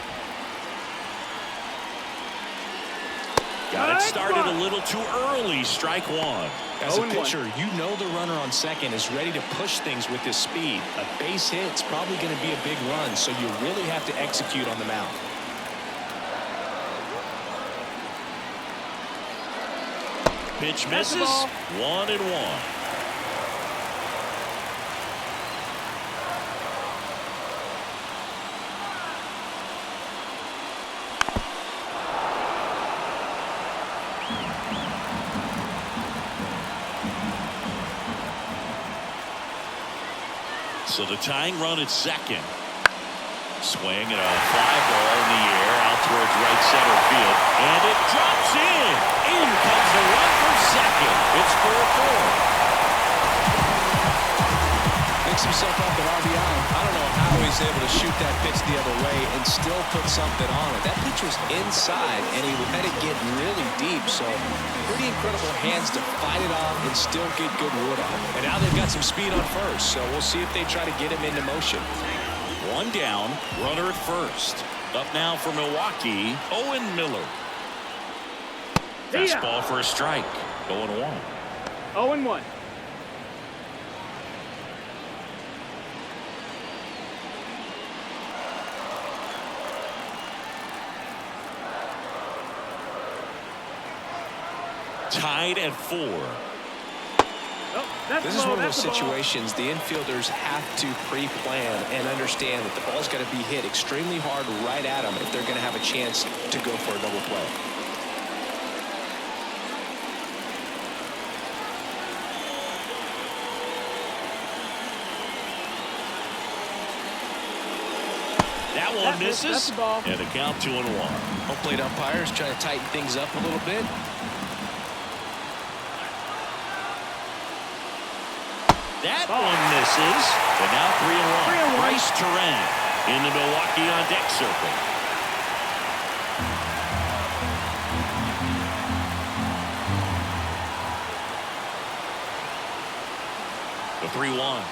Got it started a little too early. Strike one. As a pitcher, you know the runner on second is ready to push things with his speed. A base hit's probably going to be a big run, so you really have to execute on the mound. Pitch misses. 1-1. So the tying run at second. Swing and a fly ball in the air out towards right center field. And it drops in. In comes the run from second. It's 4-4. Picks himself up at RBI. I don't know how he's able to shoot that pitch the other way and still put something on it. That pitch was inside, and he let it get really deep. So pretty incredible hands to fight it off and still get good wood on it. And now they've got some speed on first, so we'll see if they try to get him into motion. One down, runner at first. Up now for Milwaukee, Owen Miller. Fastball for a strike. 0-1. 0-1. Tied at 4. This is one of those situations the infielders have to pre-plan and understand that the ball's got to be hit extremely hard right at them if they're going to have a chance to go for a double play. That one misses, and the count 2-1. Home plate umpires trying to tighten things up a little bit. That one misses, and now 3-1. Bryce Terang in the Milwaukee on deck circle. The 3-1.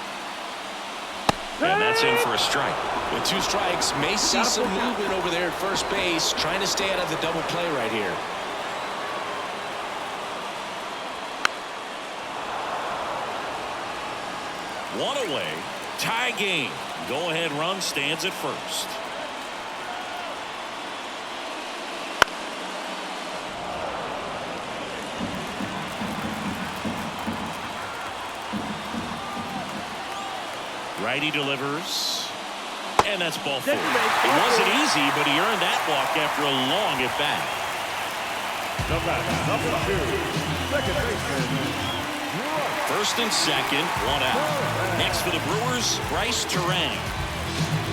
And that's in for a strike. With 2 strikes, may see some movement over there at first base, trying to stay out of the double play right here. One away, tie game. Go-ahead run stands at first. Righty delivers, and that's ball 4. It wasn't easy, but he earned that walk after a long at bat. Second baseman. First and second, 1 out. Next for the Brewers, Bryce Terang.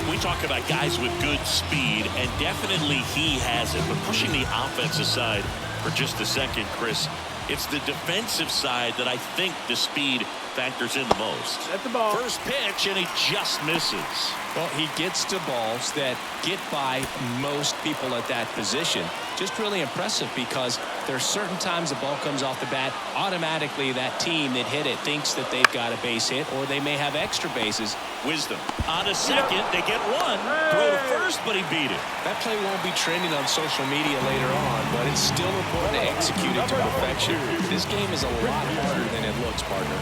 We talk about guys with good speed, and definitely he has it. But pushing the offense aside for just a second, Chris, it's the defensive side that I think the speed factors in the most. That's the ball. First pitch, and he just misses. Well, he gets to balls that get by most people at that position. Just really impressive because there's certain times the ball comes off the bat, automatically that team that hit it thinks that they've got a base hit or they may have extra bases. Wisdom on a second, they get one. Throw to first, but he beat it. That play won't be trending on social media later on, but it's still important to execute it to perfection. This game is a lot harder than it looks, partner.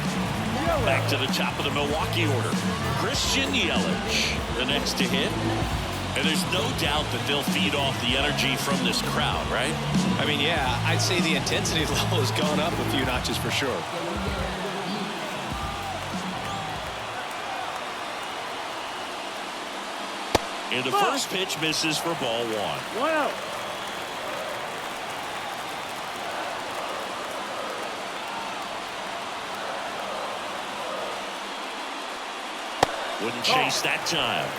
Back to the top of the Milwaukee order. Christian Yelich, the next to hit. And there's no doubt that they'll feed off the energy from this crowd, right? I mean, yeah, I'd say the intensity level has gone up a few notches for sure. And the first pitch misses for ball one. 1 out. Wouldn't chase that time.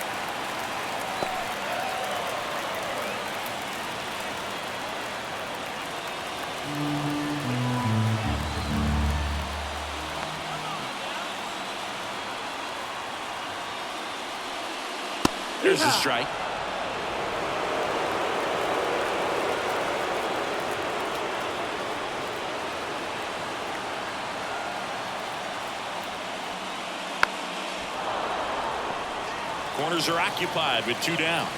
There's a strike. Corners are occupied with 2 down.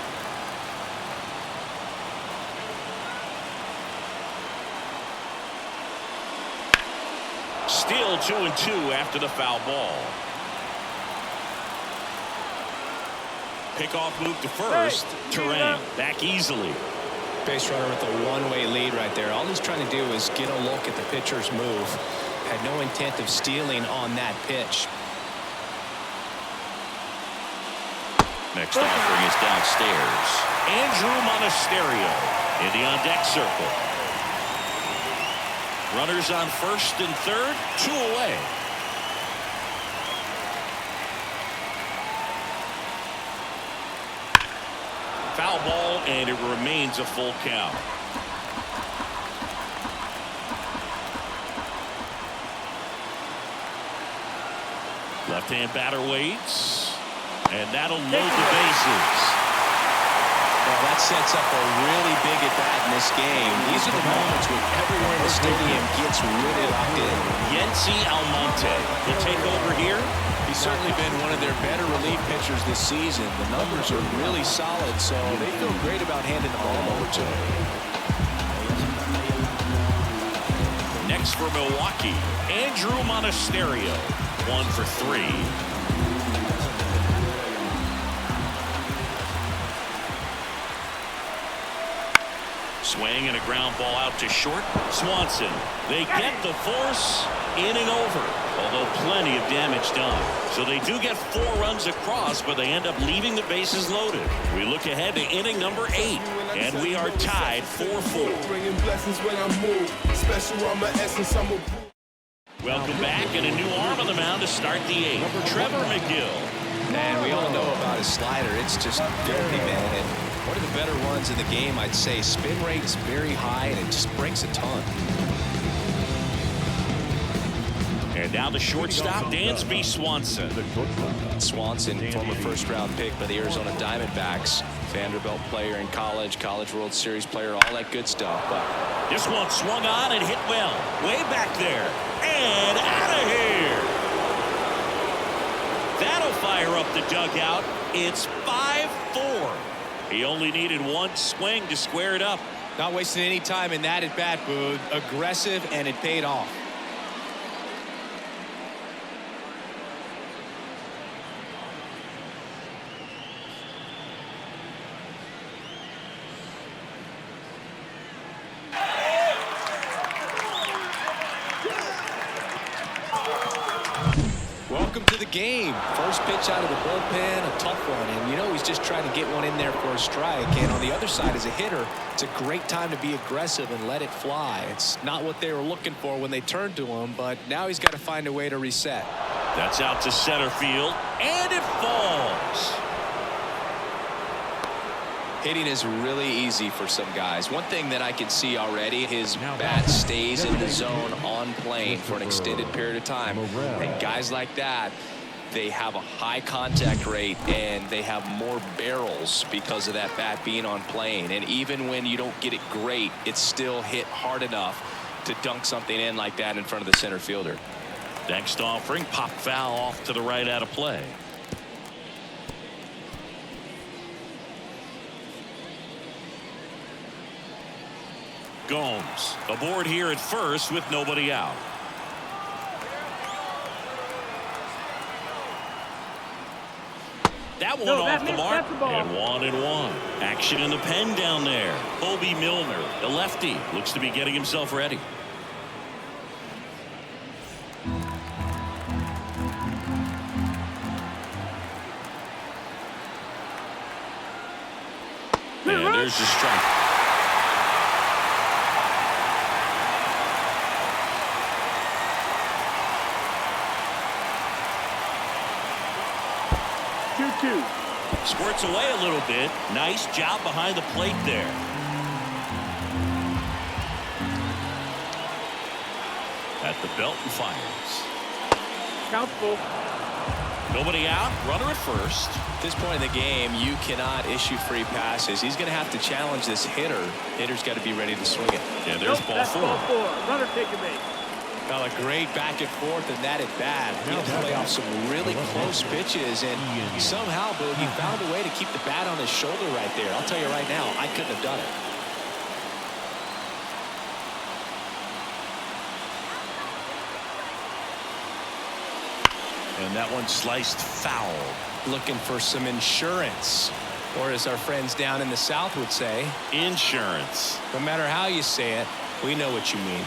Still 2-2 after the foul ball. Pickoff move to first. Terrain back easily. Base runner with a one-way lead right there. All he's trying to do is get a look at the pitcher's move. Had no intent of stealing on that pitch. Next offering is downstairs. Andrew Monasterio in the on-deck circle. Runners on first and third, 2 away. Foul ball, and it remains a full count. Left-hand batter waits, and that'll load the bases. Well, that sets up a really big at-bat in this game. These are the moments when everyone in the stadium gets really locked in. Yency Almonte will take over here. He's certainly been one of their better relief pitchers this season. The numbers are really solid, so they feel great about handing the ball over to him. Next for Milwaukee, Andrew Monasterio, 1 for 3. Swing and a ground ball out to short. Swanson, they get the force. Inning over, although plenty of damage done. So they do get 4 runs across, but they end up leaving the bases loaded. We look ahead to inning number 8, and we are tied 4-4. Welcome back, and a new arm on the mound to start the 8th. Trevor McGill. And we all know about his slider. It's just filthy, man. And one of the better ones in the game, I'd say. Spin rate is very high, and it just breaks a ton. And now the shortstop, Dansby Swanson. Swanson, former first-round pick by the Arizona Diamondbacks. Vanderbilt player in college, College World Series player, all that good stuff. But this one swung on and hit well. Way back there. And out of here. That'll fire up the dugout. It's 5-4. He only needed 1 swing to square it up. Not wasting any time in that at-bat, Boog. Aggressive, and it paid off. Welcome to the game. First pitch out of the bullpen, a tough one. And, you know, he's just trying to get one in there for a strike. And on the other side, as a hitter, it's a great time to be aggressive and let it fly. It's not what they were looking for when they turned to him, but now he's got to find a way to reset. That's out to center field, and it falls. Hitting is really easy for some guys. One thing that I can see already, his bat stays in the zone on plane for an extended period of time. And guys like that, they have a high contact rate and they have more barrels because of that bat being on plane. And even when you don't get it great, it's still hit hard enough to dunk something in like that in front of the center fielder. Next offering, pop foul off to the right out of play. Gomes aboard here at first with nobody out. That one No, off the mark. that's the ball. And 1-1. Action in the pen down there. Kobe Milner, the lefty, looks to be getting himself ready. And there's the strike. Squirts away a little bit. Nice job behind the plate there. At the belt and fires. Count's full. Nobody out. Runner at first. At this point in the game, you cannot issue free passes. He's going to have to challenge this hitter. Hitter's got to be ready to swing it. Yeah, there's ball That's four. ball 4. Runner taking base. Well, a great back and forth, and that at bat. He had to play off some really close pitches, and somehow, Boog, he found a way to keep the bat on his shoulder right there. I'll tell you right now, I couldn't have done it. And that one sliced foul. Looking for some insurance, or as our friends down in the South would say, Insurance. no matter how you say it, we know what you mean.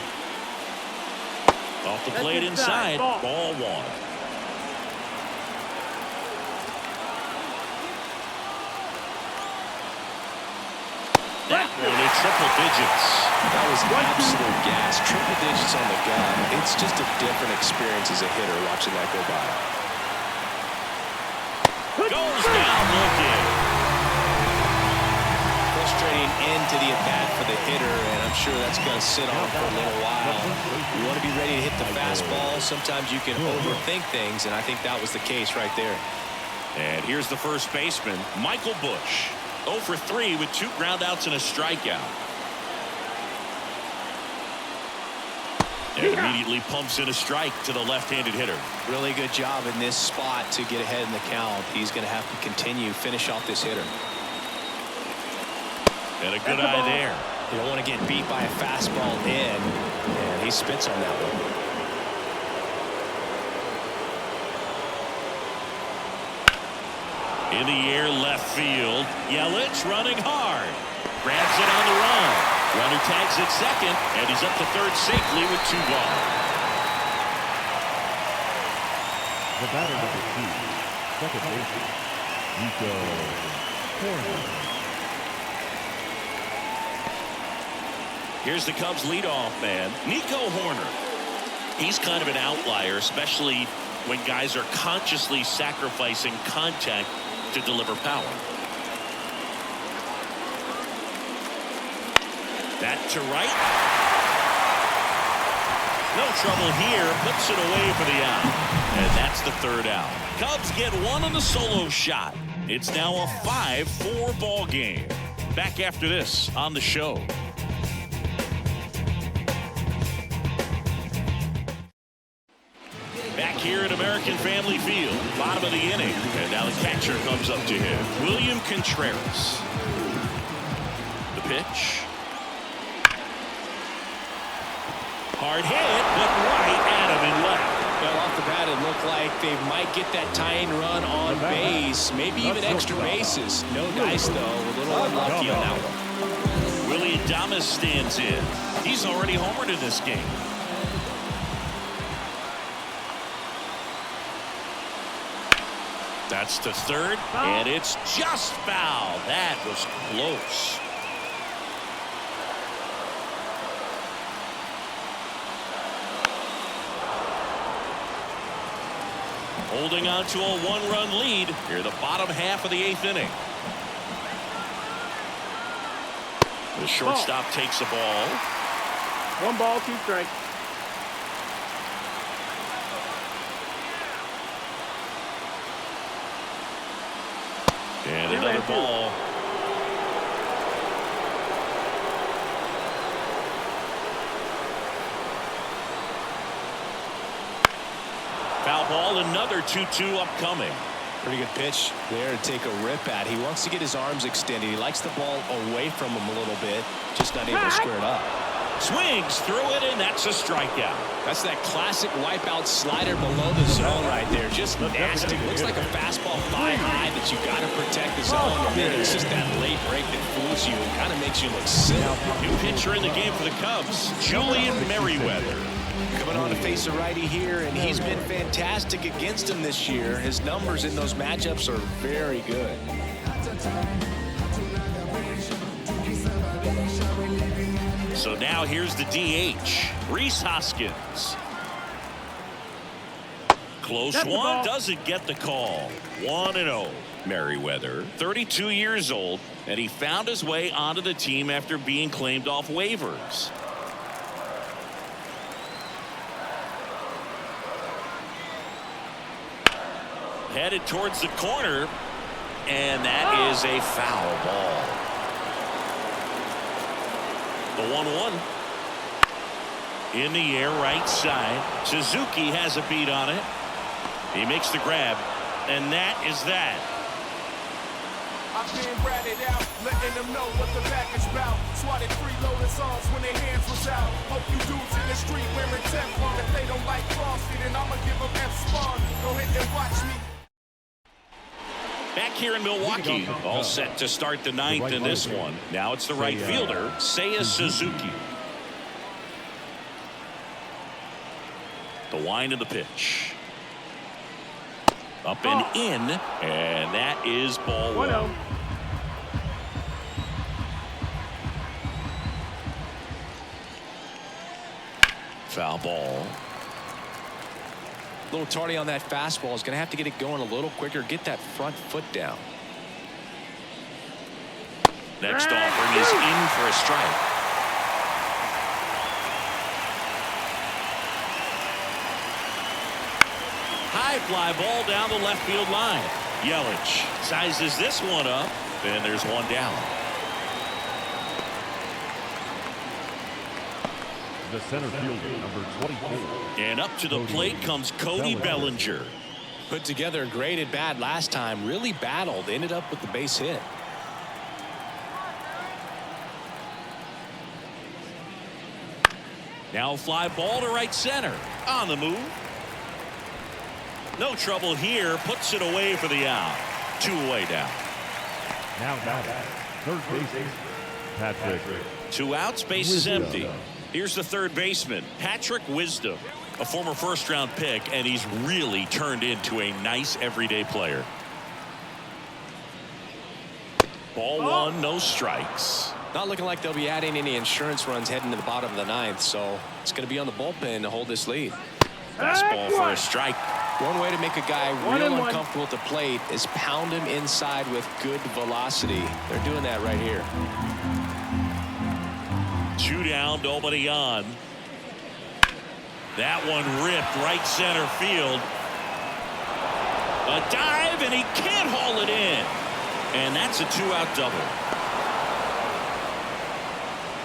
Off the plate inside. Ball 1. That one in triple digits. That was absolute gas. Triple digits on the gun. It's just a different experience as a hitter watching that go by. Goes down looking. Frustrating end to the at-bat for the hitter, and I'm sure that's going to sit on for a little while. You want to be ready to hit the fastball. Sometimes you can overthink things, and I think that was the case right there. And here's the first baseman, Michael Busch. 0 for 3 with 2 groundouts and a strikeout. And immediately pumps in a strike to the left-handed hitter. Really good job in this spot to get ahead in the count. He's going to have to finish off this hitter. And a good eye there. You don't want to get beat by a fastball in, and he spits on that one. In the air, left field. Yelich running hard. Grabs it on the run. Runner tags at second, and he's up to third safely with 2 gone. The batter number 2, second baseman, Nico Horner. Here's the Cubs leadoff man, Nico Horner. He's kind of an outlier, especially when guys are consciously sacrificing contact to deliver power. That to right. No trouble here. Puts it away for the out. And that's the 3rd out. Cubs get 1 on the solo shot. It's now a 5-4 ball game. Back after this on the show. Back here at American Family Field, bottom of the inning, and now the catcher comes up to him, William Contreras. The pitch. Hard hit, but right at him in left. Well, off the bat, it looked like they might get that tying run on base, maybe even extra bases. No dice, though. A little unlucky on that one. Willie Adames stands in. He's already homered in this game. That's to third, and it's just foul. That was close. Holding on to a 1-run lead here, the bottom half of the 8th inning. The shortstop takes the ball. 1 ball, 2 strikes. And another ball. Foul ball, another 2-2 upcoming. Pretty good pitch there to take a rip at. He wants to get his arms extended. He likes the ball away from him a little bit, just not able to square it up. Swings through it, and that's a strikeout. That's that classic wipeout slider below the zone right there. Just nasty. Looks like a fastball thigh high that you got to protect the zone. And then it's just that late break that fools you and kind of makes you look silly. New pitcher in the game for the Cubs, Julian Merriweather. Coming on to face a righty here, and he's been fantastic against him this year. His numbers in those matchups are very good. So now here's the DH, Rhys Hoskins. Close one, doesn't get the call. 1-0. Merriweather, 32 years old, and he found his way onto the team after being claimed off waivers. Headed towards the corner, and that is a foul ball. The 1-1. In the air, right side. Suzuki has a beat on it. He makes the grab, and that is that. I've been ratted out, letting them know what the back is about. Swatted freeloading songs when their hands was out. Hope you dudes in the street wearing Teflon. If they don't like Frosty, then I'ma give them F-Spawn. Go ahead and watch me. Back here in Milwaukee, all set to start the ninth in this one. Now it's the right fielder, Seiya Suzuki. The wind of the pitch. Up and in, and that is ball one. Foul ball. A little tardy on that fastball. Is going to have to get it going a little quicker. Get that front foot down. Next offering is in for a strike. High fly ball down the left field line. Yelich sizes this one up, and there's one down. The center fielder, number 24. And up to the plate comes Cody Bellinger. Put together a great at bat last time. Really battled. Ended up with the base hit. Now fly ball to right center. On the move. No trouble here. Puts it away for the out. 2 away down. Now third baseman, Patrick. 2 outs. Base is empty. Here's the third baseman, Patrick Wisdom, a former first-round pick, and he's really turned into a nice everyday player. Ball one, no strikes. Not looking like they'll be adding any insurance runs heading to the bottom of the ninth, so it's going to be on the bullpen to hold this lead. Fastball for a strike. One way to make a guy real uncomfortable at the plate is pound him inside with good velocity. They're doing that right here. 2 down, nobody on. That one ripped right center field. A dive, and he can't haul it in. And that's a 2-out double.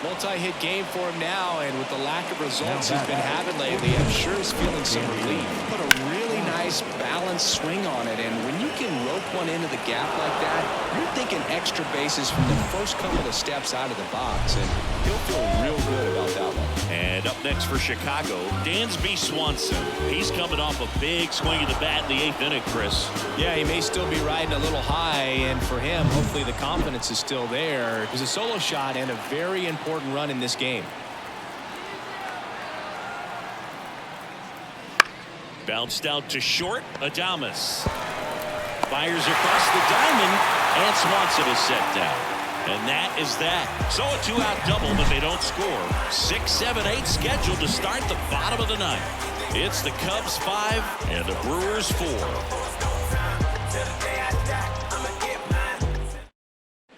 Multi-hit game for him now, and with the lack of results he's been having lately, I'm sure he's feeling some relief. Put a really nice balanced swing on it, and when you can rope one into the gap like that, you're thinking extra bases from the first couple of steps out of the box, and he'll feel real good about that one. And up next for Chicago, Dansby Swanson. He's coming off a big swing of the bat in the 8th inning, Chris. Yeah, he may still be riding a little high, and for him, hopefully the confidence is still there. It was a solo shot and a very important run in this game. Bounced out to short. Adames fires across the diamond, and Swanson is set down. And that is that. So a 2-out double, but they don't score. 6, 7, 8 scheduled to start the bottom of the ninth. It's the Cubs 5 and the Brewers 4.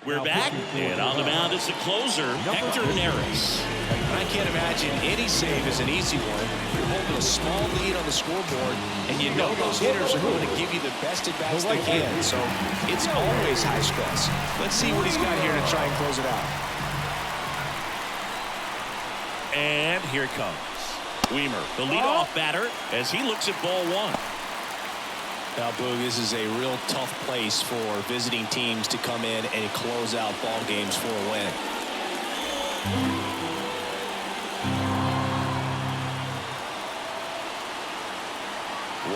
We're back, and on the mound is the closer, Hector Neris. I can't imagine any save is an easy one. You're holding a small lead on the scoreboard, and you know those hitters are going to give you the best at-bats they can, so it's always high stress. Let's see what he's got here to try and close it out. And here it comes. Weimer, the leadoff batter, as he looks at ball one. Now, Boog, this is a real tough place for visiting teams to come in and close out ball games for a win.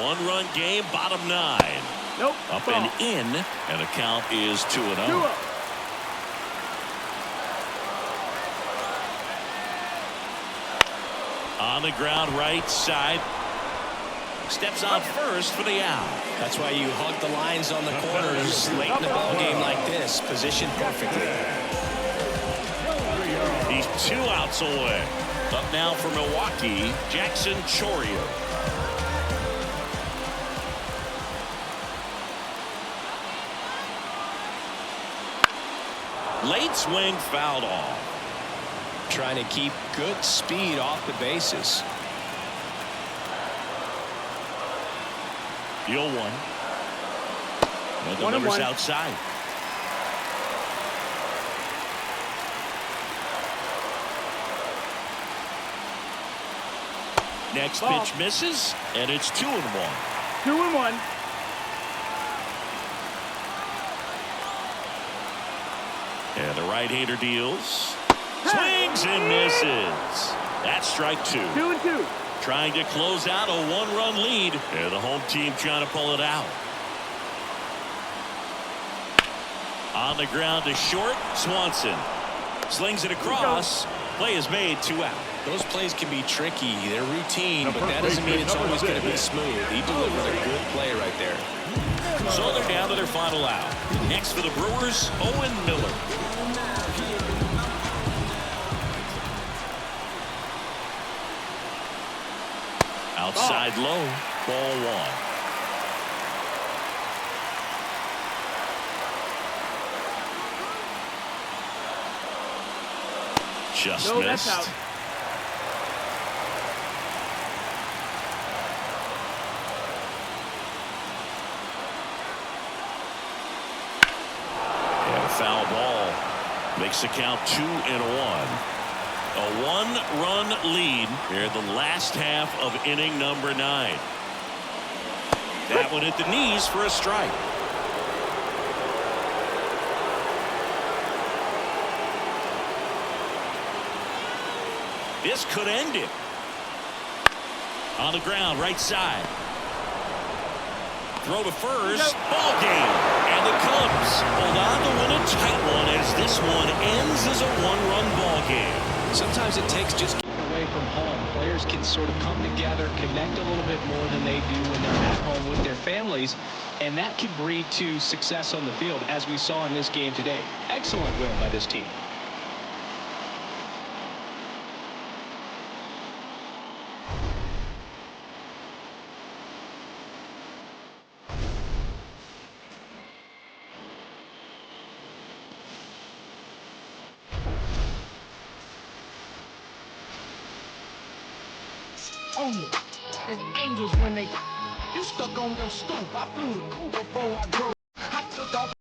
One-run game, bottom 9. Nope. Up ball. and in, and the count is 2-0. 2-0. On the ground, right side. Steps on first for the out. That's why you hug the lines on the corners late in the ball game like this. Positioned perfectly. He's 2 outs away. Up now for Milwaukee, Jackson Chourio. Late swing fouled off. Trying to keep good speed off the bases. The 0-1. And the 1-1. numbers outside. Next Ball. pitch misses, and it's 2-1. 2-1. And the right-hander deals. Swings and misses. That's strike 2. 2-2. Trying to close out a 1-run lead. And the home team trying to pull it out. On the ground to short, Swanson. Slings it across. Play is made, 2 out. Those plays can be tricky. They're routine, but that doesn't mean it's always going to be smooth. He delivered a good play right there. So they're down to their final out. Next for the Brewers, Owen Miller. Outside low, ball 1. Just No, missed. that's out. And a foul ball makes the count 2-1. A 1-run lead here in the last half of inning number 9. That one at the knees for a strike. This could end it. On the ground, right side. Throw to first. Ball game. And the Cubs hold on to win a tight one as this one ends as a 1-run ball game. Sometimes it takes just getting away from home. Players can sort of come together, connect a little bit more than they do when they're at home with their families, and that can breed to success on the field, as we saw in this game today. Excellent win by this team. And angels when they you stuck on your stoop. I flew the cool before I drove. I took off.